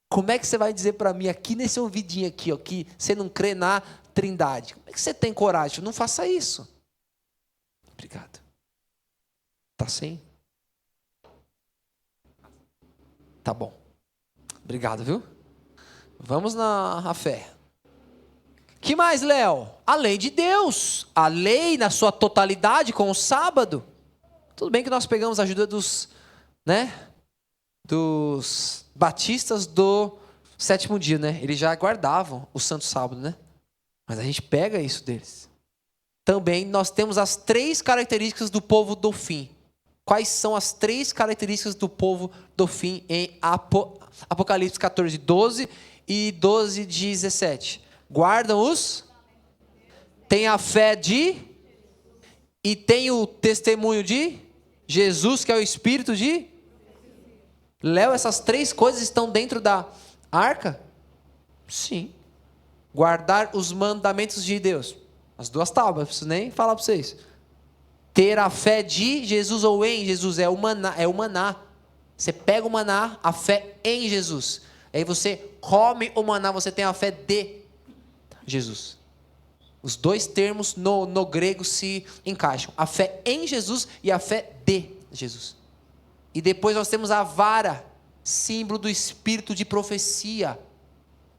Como é que você vai dizer para mim aqui nesse ouvidinho aqui, ó, que você não crê na Trindade? Como é que você tem coragem? Não faça isso. Obrigado. Tá sem? Tá bom. Obrigado, viu? Vamos na fé. Que mais, Léo? A lei de Deus. A lei na sua totalidade com o sábado. Tudo bem que nós pegamos a ajuda dos batistas do sétimo dia, né? Eles já guardavam o santo sábado, né? Mas a gente pega isso deles. Também nós temos as 3 características do povo do fim. Quais são as 3 características do povo do fim em Apocalipse 14, 12 e 12, 17? Guardam os... Tem a fé de... E tem o testemunho de Jesus, que é o Espírito de... Léo, essas 3 coisas estão dentro da arca? Sim. Guardar os mandamentos de Deus. As 2 tábuas, não preciso nem falar para vocês. Ter a fé de Jesus ou em Jesus é o maná. Você pega o maná, a fé em Jesus. Aí você come o maná, você tem a fé de Jesus. Os dois termos no grego se encaixam. A fé em Jesus e a fé de Jesus. E depois nós temos a vara, símbolo do espírito de profecia.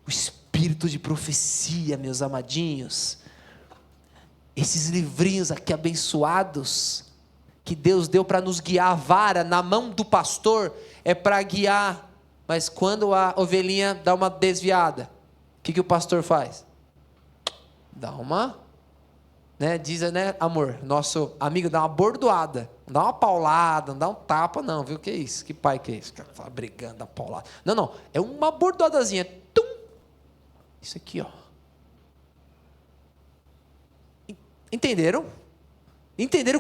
O espírito de profecia, meus amadinhos. Esses livrinhos aqui abençoados, que Deus deu para nos guiar. A vara na mão do pastor é para guiar. Mas quando a ovelhinha dá uma desviada, o que o pastor faz? Dá uma, diz, amor, nosso amigo, dá uma bordoada, não dá uma paulada, não dá um tapa não, viu, que é isso, que pai que é isso, cara fala brigando, dá paulada, não, é uma bordoadazinha, tum, isso aqui, ó, entenderam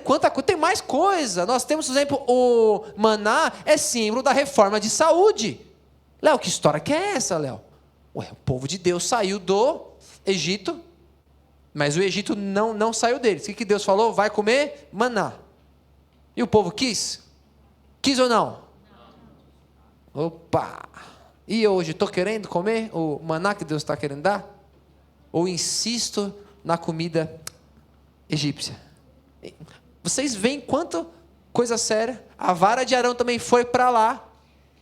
quanta coisa, tem mais coisa, nós temos, por exemplo, o maná é símbolo da reforma de saúde. Léo, que história que é essa, Léo? O povo de Deus saiu do Egito, mas o Egito não saiu deles. O que Deus falou? Vai comer maná. E o povo quis? Quis ou não? Opa! E hoje, estou querendo comer o maná que Deus está querendo dar? Ou insisto na comida egípcia? Vocês veem quanta coisa séria? A vara de Arão também foi para lá,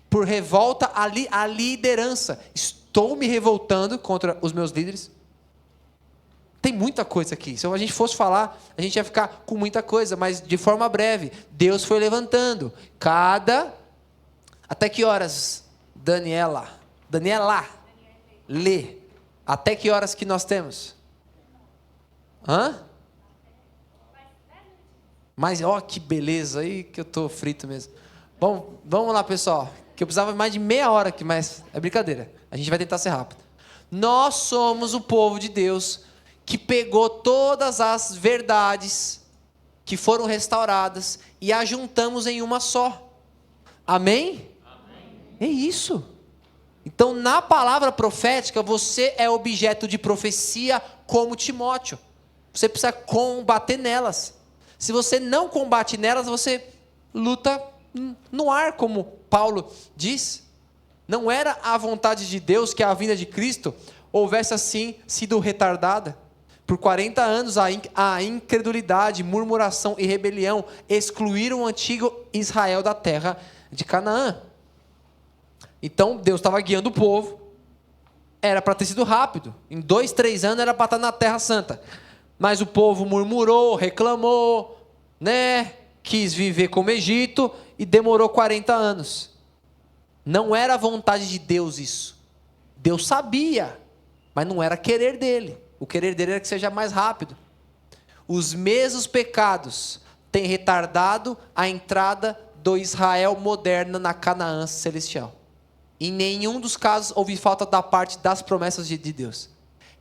por revolta à liderança. Estou me revoltando contra os meus líderes. Tem muita coisa aqui. Se a gente fosse falar, a gente ia ficar com muita coisa, mas de forma breve. Deus foi levantando. Até que horas, Daniela, lê. Até que horas que nós temos? Mas, que beleza. Aí que eu estou frito mesmo. Bom, vamos lá, pessoal. Que eu precisava mais de meia hora aqui, mas é brincadeira. A gente vai tentar ser rápido. Nós somos o povo de Deus que pegou todas as verdades que foram restauradas e as juntamos em uma só. Amém? Amém. É isso. Então, na palavra profética, você é objeto de profecia como Timóteo. Você precisa combater nelas. Se você não combate nelas, você luta no ar, como Paulo diz. Não era a vontade de Deus que a vinda de Cristo houvesse assim sido retardada. Por 40 anos a incredulidade, murmuração e rebelião excluíram o antigo Israel da terra de Canaã. Então Deus estava guiando o povo. Era para ter sido rápido. Em 2, 3 anos era para estar na terra santa. Mas o povo murmurou, reclamou, quis viver como Egito e demorou 40 anos. Não era a vontade de Deus isso. Deus sabia, mas não era querer dele. O querer dele era que seja mais rápido. Os mesmos pecados têm retardado a entrada do Israel moderno na Canaã celestial. Em nenhum dos casos houve falta da parte das promessas de Deus.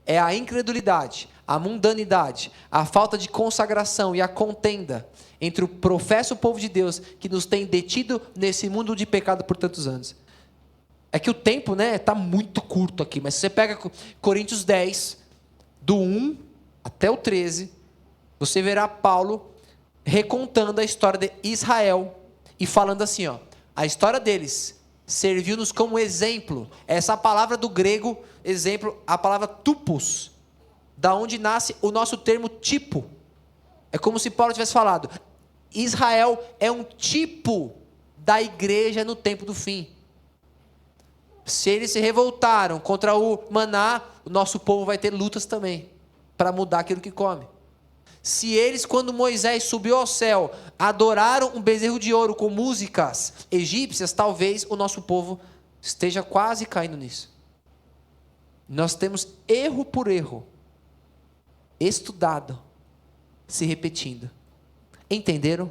É a incredulidade, a mundanidade, a falta de consagração e a contenda entre o professo povo de Deus que nos tem detido nesse mundo de pecado por tantos anos. É que o tempo está muito curto aqui, mas se você pega Coríntios 10, do 1 até o 13, você verá Paulo recontando a história de Israel e falando assim, a história deles serviu-nos como exemplo. Essa palavra do grego, exemplo, a palavra tupos, da onde nasce o nosso termo tipo. É como se Paulo tivesse falado, Israel é um tipo da igreja no tempo do fim. Se eles se revoltaram contra o maná, o nosso povo vai ter lutas também, para mudar aquilo que come. Se eles, quando Moisés subiu ao céu, adoraram um bezerro de ouro com músicas egípcias, talvez o nosso povo esteja quase caindo nisso. Nós temos erro por erro, estudado, se repetindo. Entenderam?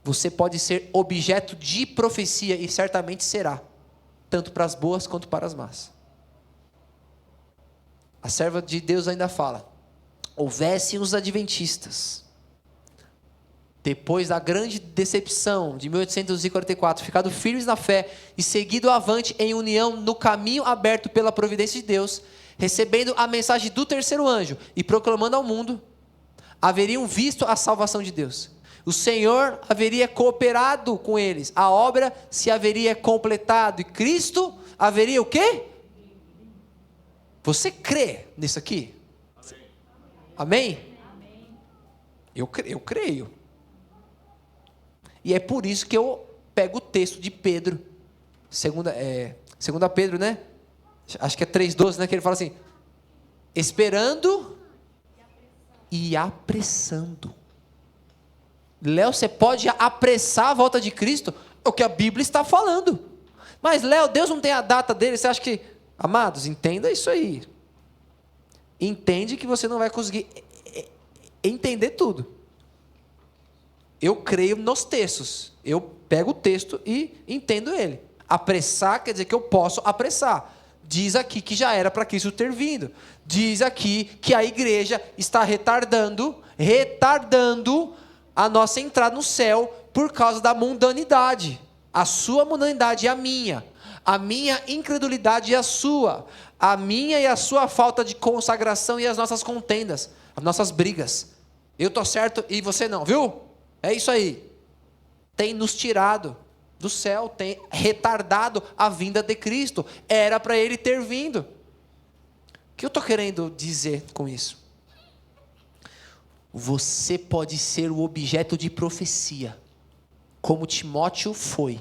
Você pode ser objeto de profecia e certamente será, tanto para as boas quanto para as más. A serva de Deus ainda fala, houvessem os adventistas, depois da grande decepção de 1844, ficado firmes na fé e seguido avante em união no caminho aberto pela providência de Deus, recebendo a mensagem do terceiro anjo e proclamando ao mundo, haveriam visto a salvação de Deus. O Senhor haveria cooperado com eles, a obra se haveria completado e Cristo haveria o quê? Você crê nisso aqui? Amém? Eu creio. E é por isso que eu pego o texto de Pedro. Segunda Pedro, né? Acho que é 3,12, né? Que ele fala assim: esperando e apressando. Léo, você pode apressar a volta de Cristo? É o que a Bíblia está falando. Mas, Léo, Deus não tem a data dele. Você acha que... Amados, entenda isso aí. Entende que você não vai conseguir entender tudo. Eu creio nos textos. Eu pego o texto e entendo ele. Apressar quer dizer que eu posso apressar. Diz aqui que já era para Cristo ter vindo. Diz aqui que a igreja está retardando a nossa entrada no céu por causa da mundanidade. A sua mundanidade e a minha incredulidade e a sua, a minha e a sua falta de consagração e as nossas contendas, as nossas brigas. Eu estou certo e você não, viu? É isso aí. Tem nos tirado do céu, tem retardado a vinda de Cristo. Era para ele ter vindo. O que eu estou querendo dizer com isso? Você pode ser o objeto de profecia, como Timóteo foi,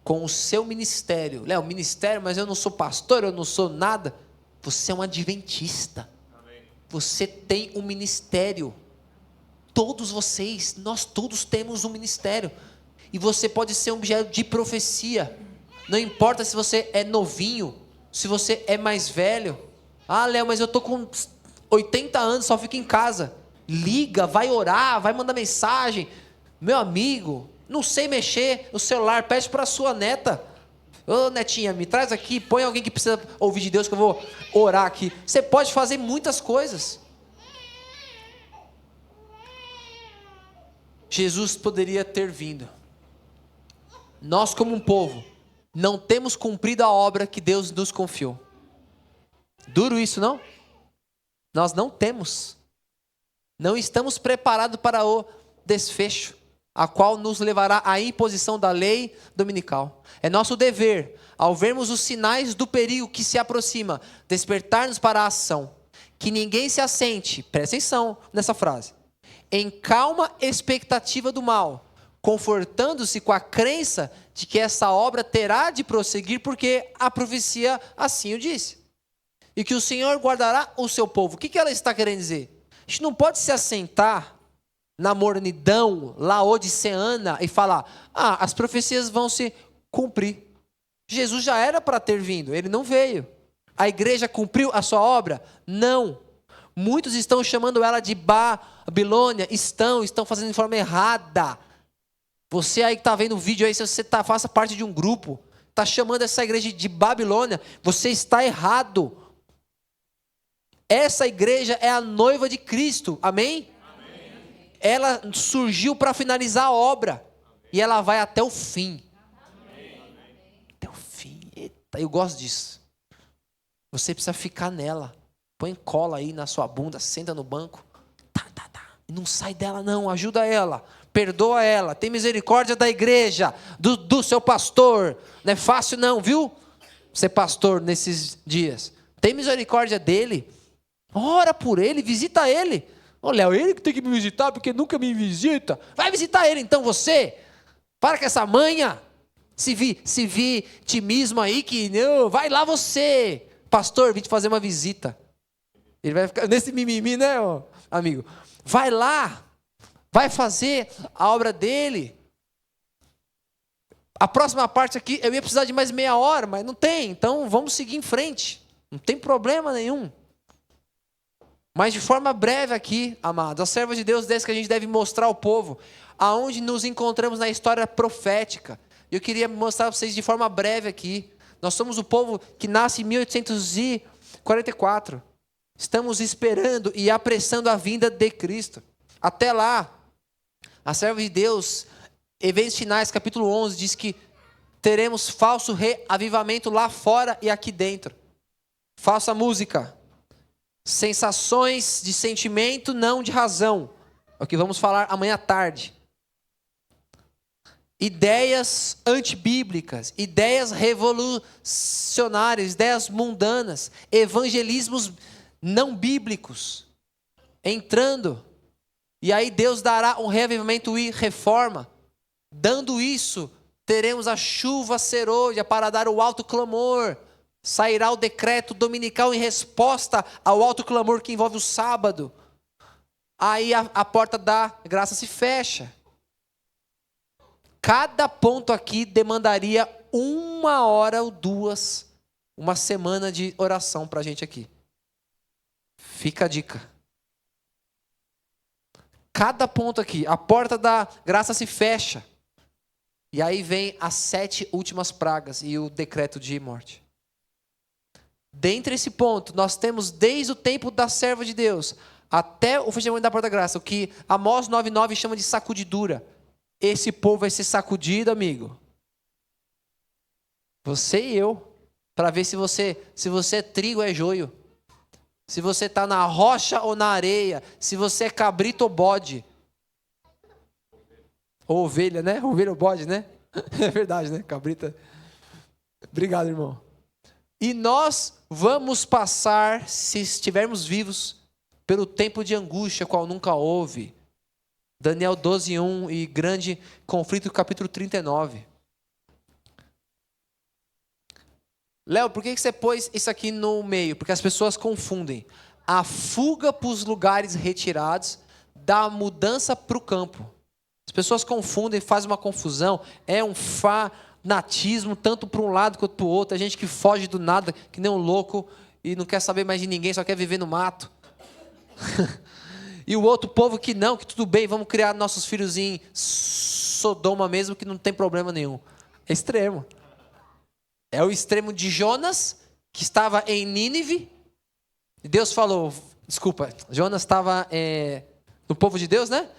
com o seu ministério. Léo, ministério, mas eu não sou pastor, eu não sou nada. Você é um adventista. Amém. Você tem um ministério. Todos vocês, nós todos temos um ministério. E você pode ser um objeto de profecia. Não importa se você é novinho, se você é mais velho. Ah, Léo, mas eu estou com 80 anos, só fico em casa. Liga, vai orar, vai mandar mensagem. Meu amigo, não sei mexer no celular, pede para a sua neta. Ô netinha, me traz aqui, põe alguém que precisa ouvir de Deus que eu vou orar aqui. Você pode fazer muitas coisas. Jesus poderia ter vindo. Nós como um povo, não temos cumprido a obra que Deus nos confiou. Duro isso, não? Nós não temos. Não estamos preparados para o desfecho, a qual nos levará à imposição da lei dominical. É nosso dever, ao vermos os sinais do perigo que se aproxima, despertar-nos para a ação. Que ninguém se assente, presta atenção nessa frase, em calma expectativa do mal, confortando-se com a crença de que essa obra terá de prosseguir, porque a profecia assim o disse. E que o Senhor guardará o seu povo. O que ela está querendo dizer? A gente não pode se assentar na mornidão laodiceana e falar: as profecias vão se cumprir. Jesus já era para ter vindo, ele não veio. A igreja cumpriu a sua obra? Não. Muitos estão chamando ela de Babilônia, estão fazendo de forma errada. Você aí que está vendo o vídeo aí, se você faça parte de um grupo, está chamando essa igreja de Babilônia, você está errado. Essa igreja é a noiva de Cristo, amém? Amém. Ela surgiu para finalizar a obra, amém. E ela vai até o fim. Amém. Até o fim, eita, eu gosto disso. Você precisa ficar nela, põe cola aí na sua bunda, senta no banco, e não sai dela não, ajuda ela, perdoa ela, tem misericórdia da igreja, do seu pastor, não é fácil não, viu? Ser pastor nesses dias, tem misericórdia dele. Ora por ele, visita ele. Ô Léo, ele que tem que me visitar porque nunca me visita. Vai visitar ele então você. Para com essa manha. Se vitimismo aí que não, vai lá você. Pastor, vim te fazer uma visita. Ele vai ficar nesse mimimi, né, amigo? Vai lá. Vai fazer a obra dele. A próxima parte aqui, eu ia precisar de mais meia hora, mas não tem. Então vamos seguir em frente. Não tem problema nenhum. Mas de forma breve aqui, amados, a serva de Deus disse que a gente deve mostrar ao povo aonde nos encontramos na história profética. Eu queria mostrar para vocês de forma breve aqui. Nós somos o povo que nasce em 1844. Estamos esperando e apressando a vinda de Cristo. Até lá, a serva de Deus, Eventos Finais, capítulo 11, diz que teremos falso reavivamento lá fora e aqui dentro. Falsa música. Sensações de sentimento, não de razão. É o que vamos falar amanhã à tarde. Ideias antibíblicas, ideias revolucionárias, ideias mundanas, evangelismos não bíblicos. entrando. E aí Deus dará um reavivamento e reforma. Dando isso, teremos a chuva serôdia para dar o alto clamor. Sairá o decreto dominical em resposta ao alto clamor que envolve o sábado. Aí a porta da graça se fecha. Cada ponto aqui demandaria 1 hora ou 2, uma semana de oração para a gente aqui. Fica a dica. Cada ponto aqui, a porta da graça se fecha. E aí vem as 7 últimas pragas e o decreto de morte. Dentre esse ponto, nós temos desde o tempo da serva de Deus até o fechamento da porta da graça, o que Amós 9:9 chama de sacudidura. Esse povo vai ser sacudido, amigo. Você e eu, para ver se você é trigo ou é joio. Se você está na rocha ou na areia. Se você é cabrito ou bode. Ou ovelha, né? Ovelha ou bode, né? É verdade, né? Cabrita. Obrigado, irmão. E nós vamos passar, se estivermos vivos, pelo tempo de angústia, qual nunca houve. Daniel 12:1 e grande conflito, capítulo 39. Léo, por que você pôs isso aqui no meio? Porque as pessoas confundem a fuga para os lugares retirados da mudança para o campo. As pessoas confundem, fazem uma confusão. É um fanatismo, tanto para um lado quanto para o outro. A gente que foge do nada, que nem um louco, e não quer saber mais de ninguém, só quer viver no mato. E o outro povo que não, que tudo bem, vamos criar nossos filhos em Sodoma mesmo, que não tem problema nenhum. É extremo. É o extremo de Jonas, que estava em Nínive. E Deus falou, Jonas estava no povo de Deus, né?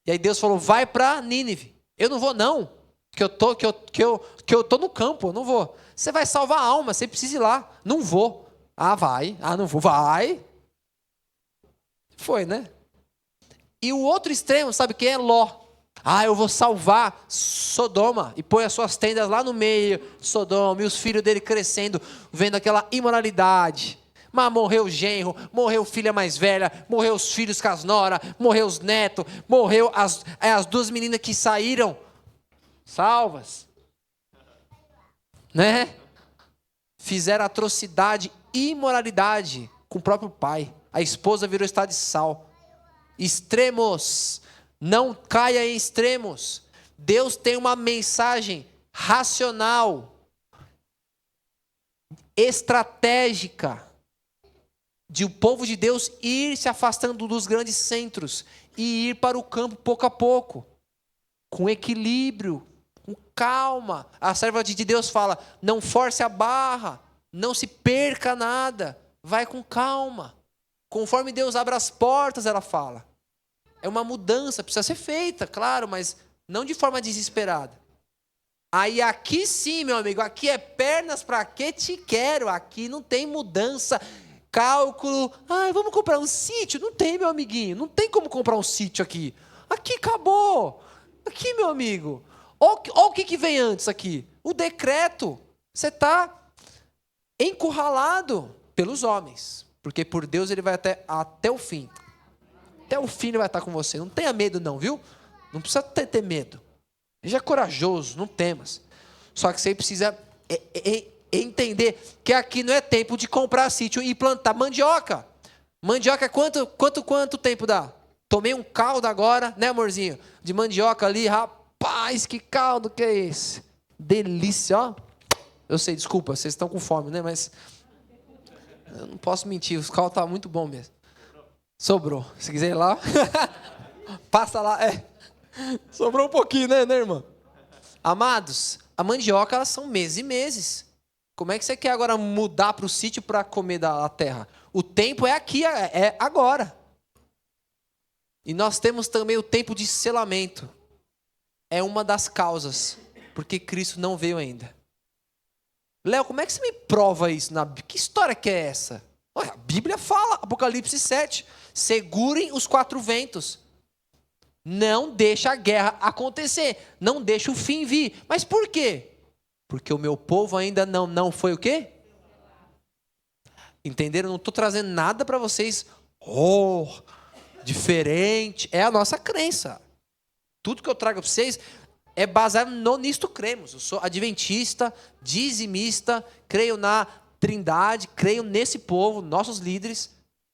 E aí Deus falou, vai para Nínive. Eu não vou não, que eu tô no campo, eu não vou. Você vai salvar a alma, você precisa ir lá. Não vou. Ah, vai. Ah, não vou. Vai. Foi, né? E o outro extremo, sabe quem é? Ló. Ah, eu vou salvar Sodoma. E põe as suas tendas lá no meio de Sodoma. E os filhos dele crescendo, vendo aquela imoralidade. Mas morreu o genro, morreu a filha mais velha, morreu os filhos com as nora, morreu os netos, morreu as 2 meninas que saíram salvas. Né? Fizeram atrocidade, imoralidade com o próprio pai. A esposa virou estado de sal. Extremos. Não caia em extremos. Deus tem uma mensagem racional, estratégica, de o povo de Deus ir se afastando dos grandes centros e ir para o campo pouco a pouco, com equilíbrio, com calma. A serva de Deus fala, não force a barra, não se perca nada, vai com calma. Conforme Deus abre as portas, ela fala. É uma mudança, precisa ser feita, claro, mas não de forma desesperada. Aí aqui sim, meu amigo, aqui é pernas para que te quero. Aqui não tem mudança, cálculo. Ai, vamos comprar um sítio? Não tem, meu amiguinho, não tem como comprar um sítio aqui. Aqui acabou. Aqui, meu amigo. Olha o que vem antes aqui. O decreto. Você está encurralado pelos homens. Porque por Deus ele vai até o fim. Até o fim ele vai estar com você. Não tenha medo não, viu? Não precisa ter medo. Seja corajoso, não temas. Só que você precisa entender que aqui não é tempo de comprar sítio e plantar mandioca. Mandioca quanto tempo dá? Tomei um caldo agora, né, amorzinho? De mandioca ali, rapaz, que caldo que é esse? Delícia, ó. Eu sei, desculpa, vocês estão com fome, né? Mas eu não posso mentir, o caldo tá muito bom mesmo. Sobrou. Se quiser ir lá, passa lá. Sobrou um pouquinho, né, irmã? Amados, a mandioca, elas são meses e meses. Como é que você quer agora mudar para o sítio para comer da terra? O tempo é aqui, é agora. E nós temos também o tempo de selamento. É uma das causas, porque Cristo não veio ainda. Léo, como é que você me prova isso? Que história que é essa? Olha, a Bíblia fala, Apocalipse 7. Segurem os 4 ventos. Não deixa a guerra acontecer. Não deixa o fim vir. Mas por quê? Porque o meu povo ainda não foi o quê? Entenderam? Não estou trazendo nada para vocês. diferente. É a nossa crença. Tudo que eu trago para vocês é baseado nisto cremos. Eu sou adventista, dizimista, creio na Trindade, creio nesse povo, nossos líderes.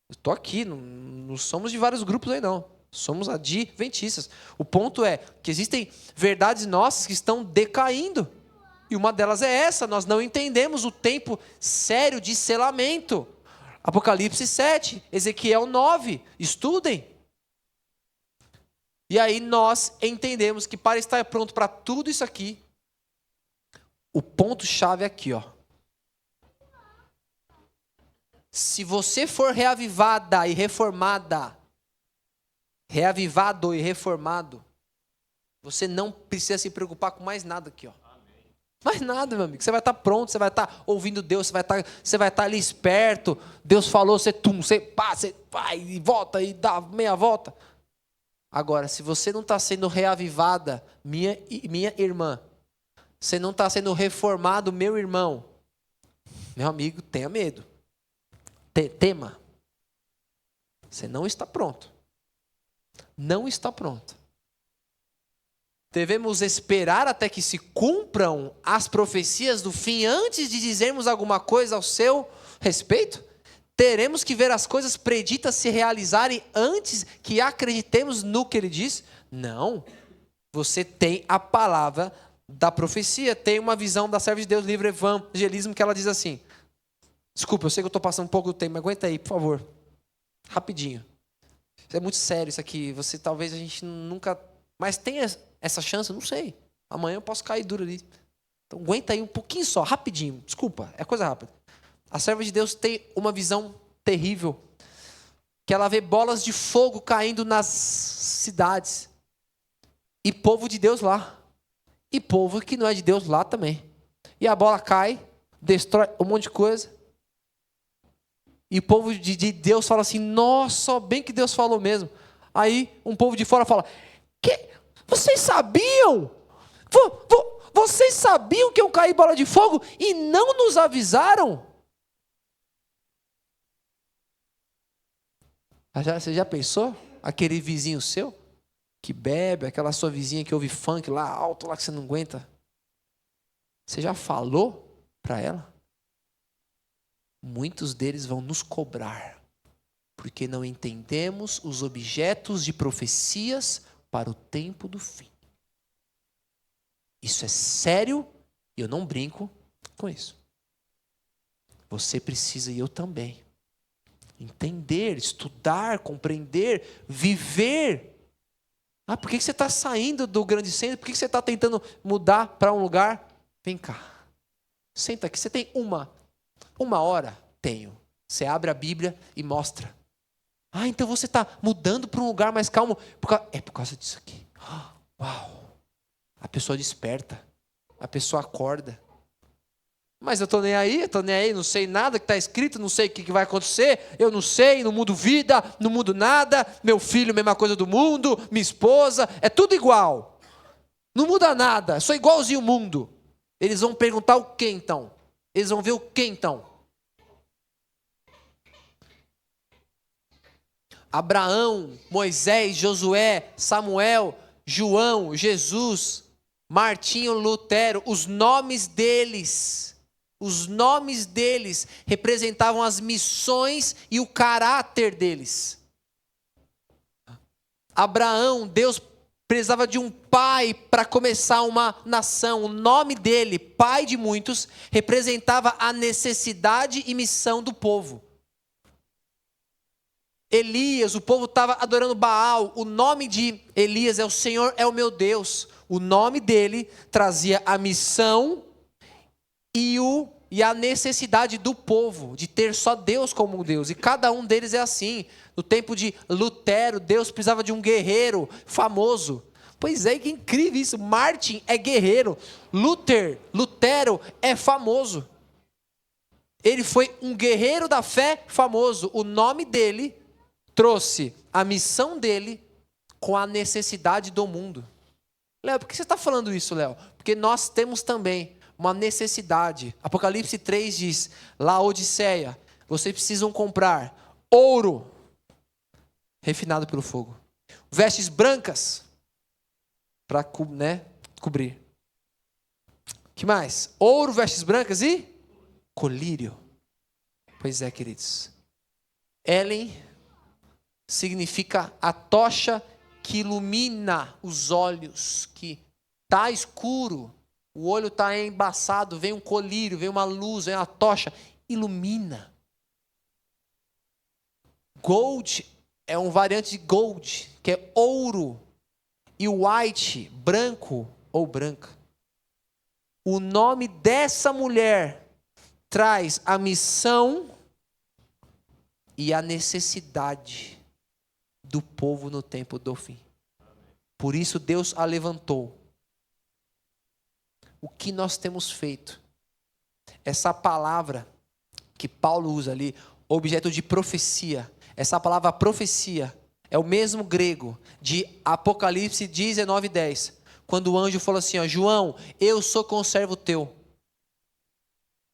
Eu estou aqui, não somos de vários grupos aí não. Somos adventistas. O ponto é que existem verdades nossas que estão decaindo. E uma delas é essa, nós não entendemos o tempo sério de selamento. Apocalipse 7, Ezequiel 9, estudem. E aí nós entendemos que para estar pronto para tudo isso aqui, o ponto-chave é aqui, ó. Se você for reavivada e reformada, reavivado e reformado, você não precisa se preocupar com mais nada aqui, ó. Mais nada, meu amigo. Você vai estar pronto, você vai estar ouvindo Deus, você vai estar ali esperto. Deus falou, você vai e volta e dá meia volta. Agora, se você não está sendo reavivada, minha irmã, você não está sendo reformado, meu irmão, meu amigo, tenha medo. Tema. Você não está pronto. Não está pronto. Devemos esperar até que se cumpram as profecias do fim antes de dizermos alguma coisa ao seu respeito? Teremos que ver as coisas preditas se realizarem antes que acreditemos no que ele diz? Não. Você tem a palavra da profecia. Tem uma visão da serva de Deus, livro Evangelismo, que ela diz assim. Desculpa, eu sei que eu estou passando um pouco do tempo, mas aguenta aí, por favor. Rapidinho. É muito sério isso aqui. Talvez a gente nunca... Mas tem essa chance? Não sei. Amanhã eu posso cair duro ali. Então aguenta aí um pouquinho só, rapidinho. Desculpa, é coisa rápida. A serva de Deus tem uma visão terrível. Que ela vê bolas de fogo caindo nas cidades. E povo de Deus lá. E povo que não é de Deus lá também. E a bola cai, destrói um monte de coisa. E o povo de Deus fala assim, nossa, bem que Deus falou mesmo. Aí um povo de fora fala, vocês sabiam? Vocês sabiam que eu caí bola de fogo e não nos avisaram? Você já pensou? Aquele vizinho seu que bebe, aquela sua vizinha que ouve funk lá alto, lá que você não aguenta. Você já falou para ela? Muitos deles vão nos cobrar, porque não entendemos os objetos de profecias para o tempo do fim. Isso é sério e eu não brinco com isso. Você precisa, e eu também, entender, estudar, compreender, viver. Por que você está saindo do grande centro? Por que você está tentando mudar para um lugar? Vem cá, senta aqui, você tem uma hora? Tenho. Você abre a Bíblia e mostra. Então você está mudando para um lugar mais calmo. É por causa disso aqui. Uau! A pessoa desperta. A pessoa acorda. Mas eu estou nem aí, não sei nada que está escrito, não sei o que vai acontecer, eu não sei, não mudo vida, não mudo nada, meu filho, mesma coisa do mundo, minha esposa, é tudo igual. Não muda nada, sou igualzinho o mundo. Eles vão perguntar o que então? Eles vão ver o que então? Abraão, Moisés, Josué, Samuel, João, Jesus, Martinho, Lutero, os nomes deles representavam as missões e o caráter deles. Abraão, Deus precisava de um pai para começar uma nação. O nome dele, pai de muitos, representava a necessidade e missão do povo. Elias, o povo estava adorando Baal. O nome de Elias é o Senhor é o meu Deus. O nome dele trazia a missão e a necessidade do povo de ter só Deus como Deus. E cada um deles é assim. No tempo de Lutero, Deus precisava de um guerreiro famoso. Pois é, que incrível isso. Martin é guerreiro. Lutero é famoso. Ele foi um guerreiro da fé famoso. O nome dele trouxe a missão dele com a necessidade do mundo. Léo, por que você está falando isso, Léo? Porque nós temos também uma necessidade. Apocalipse 3 diz, Laodiceia, vocês precisam comprar ouro, refinado pelo fogo. Vestes brancas, para cobrir. Que mais? Ouro, vestes brancas e colírio. Pois é, queridos. Elen significa a tocha que ilumina os olhos, que está escuro, o olho está embaçado, vem um colírio, vem uma luz, vem uma tocha, ilumina. Gold é um variante de gold, que é ouro, e white, branco ou branca. O nome dessa mulher traz a missão e a necessidade do povo no tempo do fim. Por isso Deus a levantou. O que nós temos feito? Essa palavra que Paulo usa ali, objeto de profecia. Essa palavra profecia é o mesmo grego de Apocalipse 19:10. Quando o anjo falou assim, ó, João, eu sou conservo teu.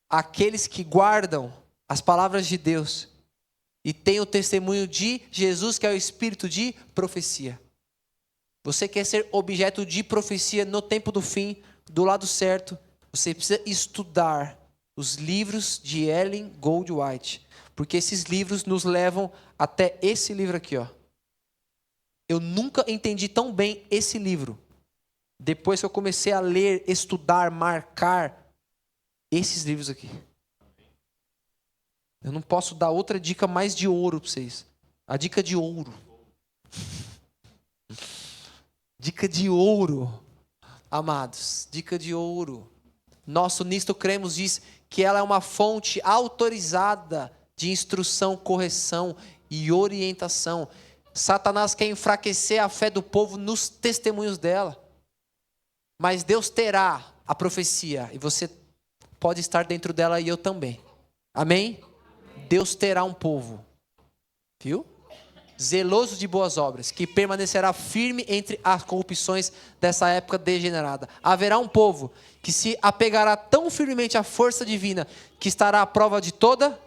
Aqueles que guardam as palavras de Deus e têm o testemunho de Jesus, que é o espírito de profecia. Você quer ser objeto de profecia no tempo do fim, do lado certo, você precisa estudar os livros de Ellen Goldwhite, porque esses livros nos levam até esse livro aqui, ó. Eu nunca entendi tão bem esse livro, depois que eu comecei a ler, estudar, marcar esses livros aqui. Eu não posso dar outra dica mais de ouro para vocês. A dica de ouro. Dica de ouro, amados. Dica de ouro. Nosso Nisto Cremos diz que ela é uma fonte autorizada de instrução, correção e orientação. Satanás quer enfraquecer a fé do povo nos testemunhos dela. Mas Deus terá a profecia e você pode estar dentro dela e eu também. Amém? Deus terá um povo, viu? Zeloso de boas obras, que permanecerá firme entre as corrupções dessa época degenerada. Haverá um povo que se apegará tão firmemente à força divina, que estará à prova de toda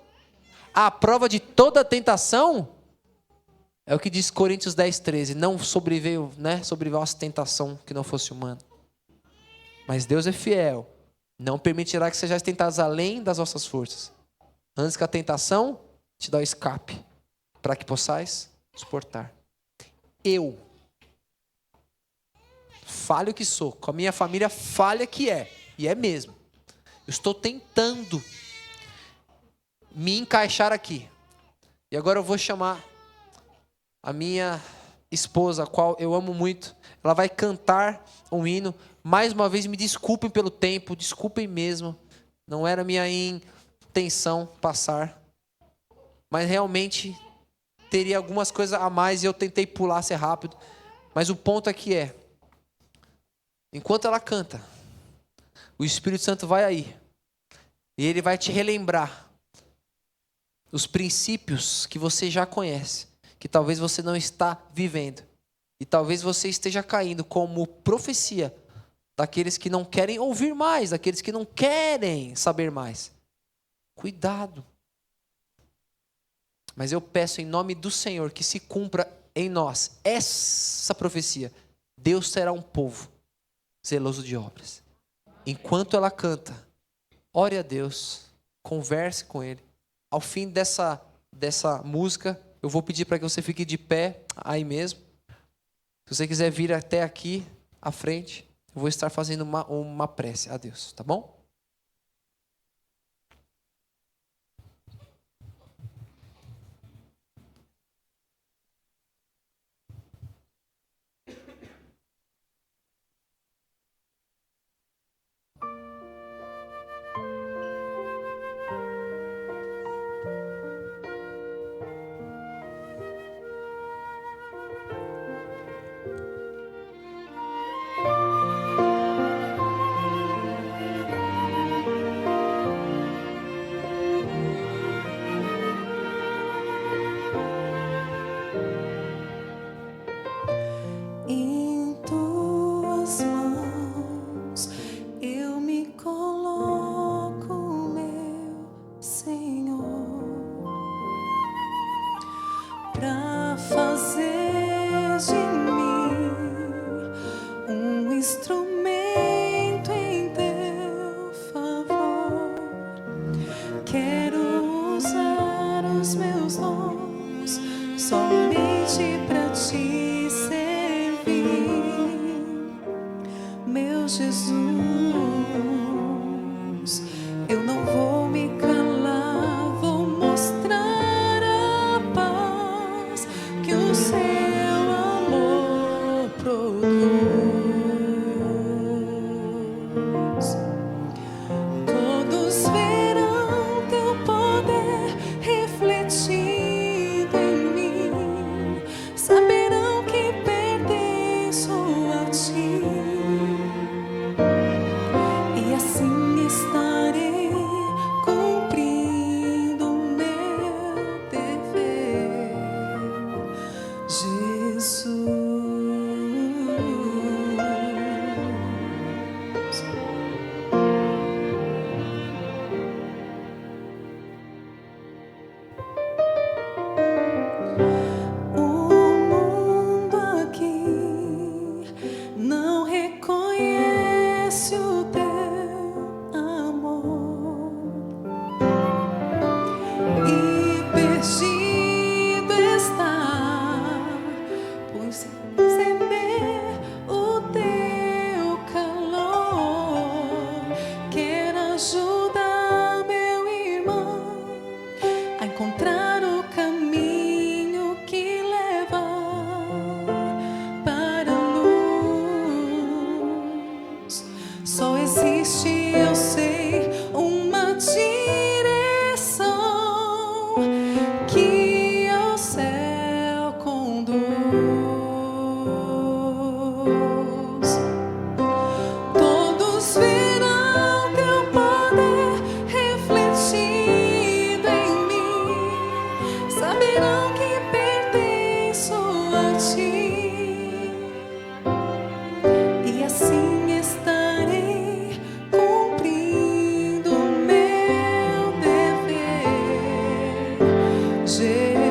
tentação. É o que diz Coríntios 10:13. Não sobreveio a vossa tentação que não fosse humana. Mas Deus é fiel, não permitirá que sejais tentados além das vossas forças. Antes que a tentação te dá o escape, para que possais suportar. Eu, falho que sou, com a minha família falha que é, e é mesmo. Eu estou tentando me encaixar aqui. E agora eu vou chamar a minha esposa, a qual eu amo muito. Ela vai cantar um hino. Mais uma vez, me desculpem pelo tempo, desculpem mesmo. Não era minha intenção passar. Mas realmente teria algumas coisas a mais e eu tentei pular, ser rápido. Mas o ponto aqui é, enquanto ela canta, o Espírito Santo vai aí. E ele vai te relembrar os princípios que você já conhece, que talvez você não está vivendo. E talvez você esteja caindo como profecia daqueles que não querem ouvir mais, daqueles que não querem saber mais. Cuidado. Mas eu peço em nome do Senhor que se cumpra em nós essa profecia. Deus será um povo zeloso de obras. Enquanto ela canta, ore a Deus, converse com Ele. Ao fim dessa música, eu vou pedir para que você fique de pé aí mesmo. Se você quiser vir até aqui à frente, eu vou estar fazendo uma prece a Deus, tá bom? Eu não vou me calar, vou mostrar a paz que o seu amor produz. Todos verão teu poder refletido em mim, saberão que pertenço a ti, e assim estarei cumprindo o meu dever, Jesus. O mundo aqui não reconhece o teu amor, e perdido está por receber o teu calor. Quero ajudar meu irmão a encontrar o caminho que leva para a luz. Só existe, eu sei, uma direção que ao céu conduz. Todos verão teu poder refletido em mim, saberão que pertenço a ti, e assim estarei cumprindo o meu dever, Jesus.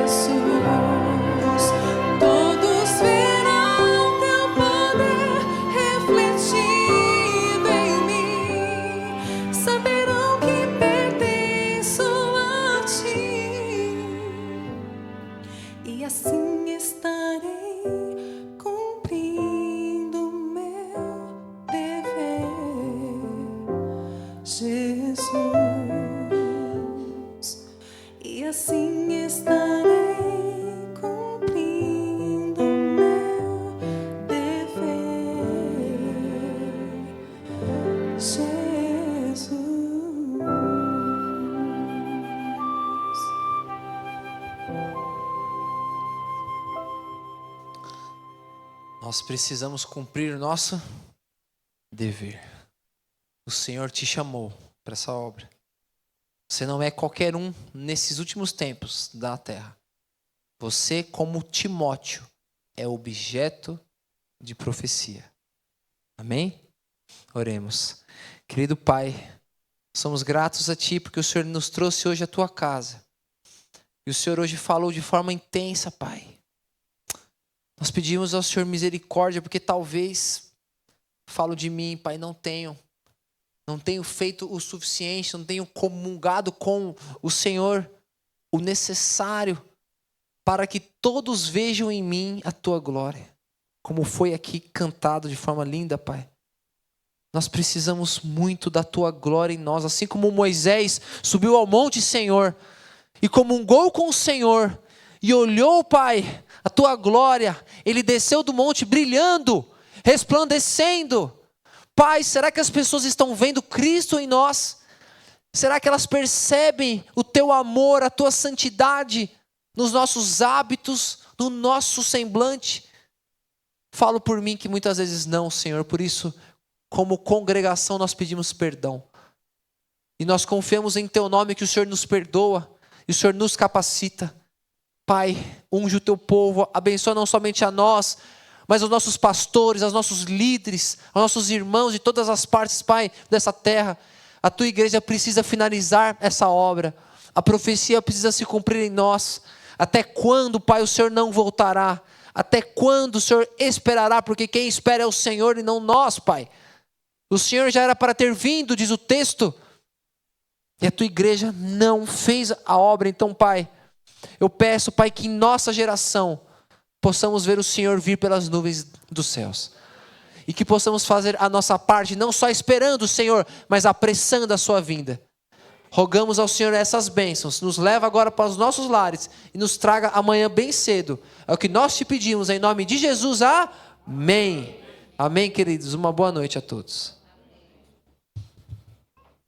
Todos verão teu poder refletido em mim, saberão que pertenço a ti, e assim estarei cumprindo o meu dever, Jesus. E assim estarei cumprindo o meu dever, Jesus. Nós precisamos cumprir o nosso dever. O Senhor te chamou para essa obra. Você não é qualquer um nesses últimos tempos da terra. Você, como Timóteo, é objeto de profecia. Amém? Oremos. Querido Pai, somos gratos a Ti porque o Senhor nos trouxe hoje à Tua casa. E o Senhor hoje falou de forma intensa, Pai. Nós pedimos ao Senhor misericórdia porque talvez, falo de mim, Pai, não tenho feito o suficiente, não tenho comungado com o Senhor o necessário para que todos vejam em mim a Tua glória, como foi aqui cantado de forma linda, Pai. Nós precisamos muito da Tua glória em nós, assim como Moisés subiu ao monte, Senhor, e comungou com o Senhor, e olhou, Pai, a Tua glória, ele desceu do monte brilhando, resplandecendo. Pai, será que as pessoas estão vendo Cristo em nós? Será que elas percebem o Teu amor, a Tua santidade nos nossos hábitos, no nosso semblante? Falo por mim que muitas vezes não, Senhor. Por isso, como congregação, nós pedimos perdão. E nós confiamos em Teu nome que o Senhor nos perdoa e o Senhor nos capacita. Pai, unge o Teu povo, abençoa não somente a nós, mas aos nossos pastores, aos nossos líderes, aos nossos irmãos de todas as partes, Pai, dessa terra. A Tua igreja precisa finalizar essa obra. A profecia precisa se cumprir em nós. Até quando, Pai, o Senhor não voltará? Até quando o Senhor esperará? Porque quem espera é o Senhor e não nós, Pai. O Senhor já era para ter vindo, diz o texto. E a Tua igreja não fez a obra. Então, Pai, eu peço, Pai, que em nossa geração possamos ver o Senhor vir pelas nuvens dos céus. E que possamos fazer a nossa parte, não só esperando o Senhor, mas apressando a sua vinda. Rogamos ao Senhor essas bênçãos. Nos leva agora para os nossos lares e nos traga amanhã bem cedo. É o que nós te pedimos em nome de Jesus. Amém. Amém, queridos. Uma boa noite a todos.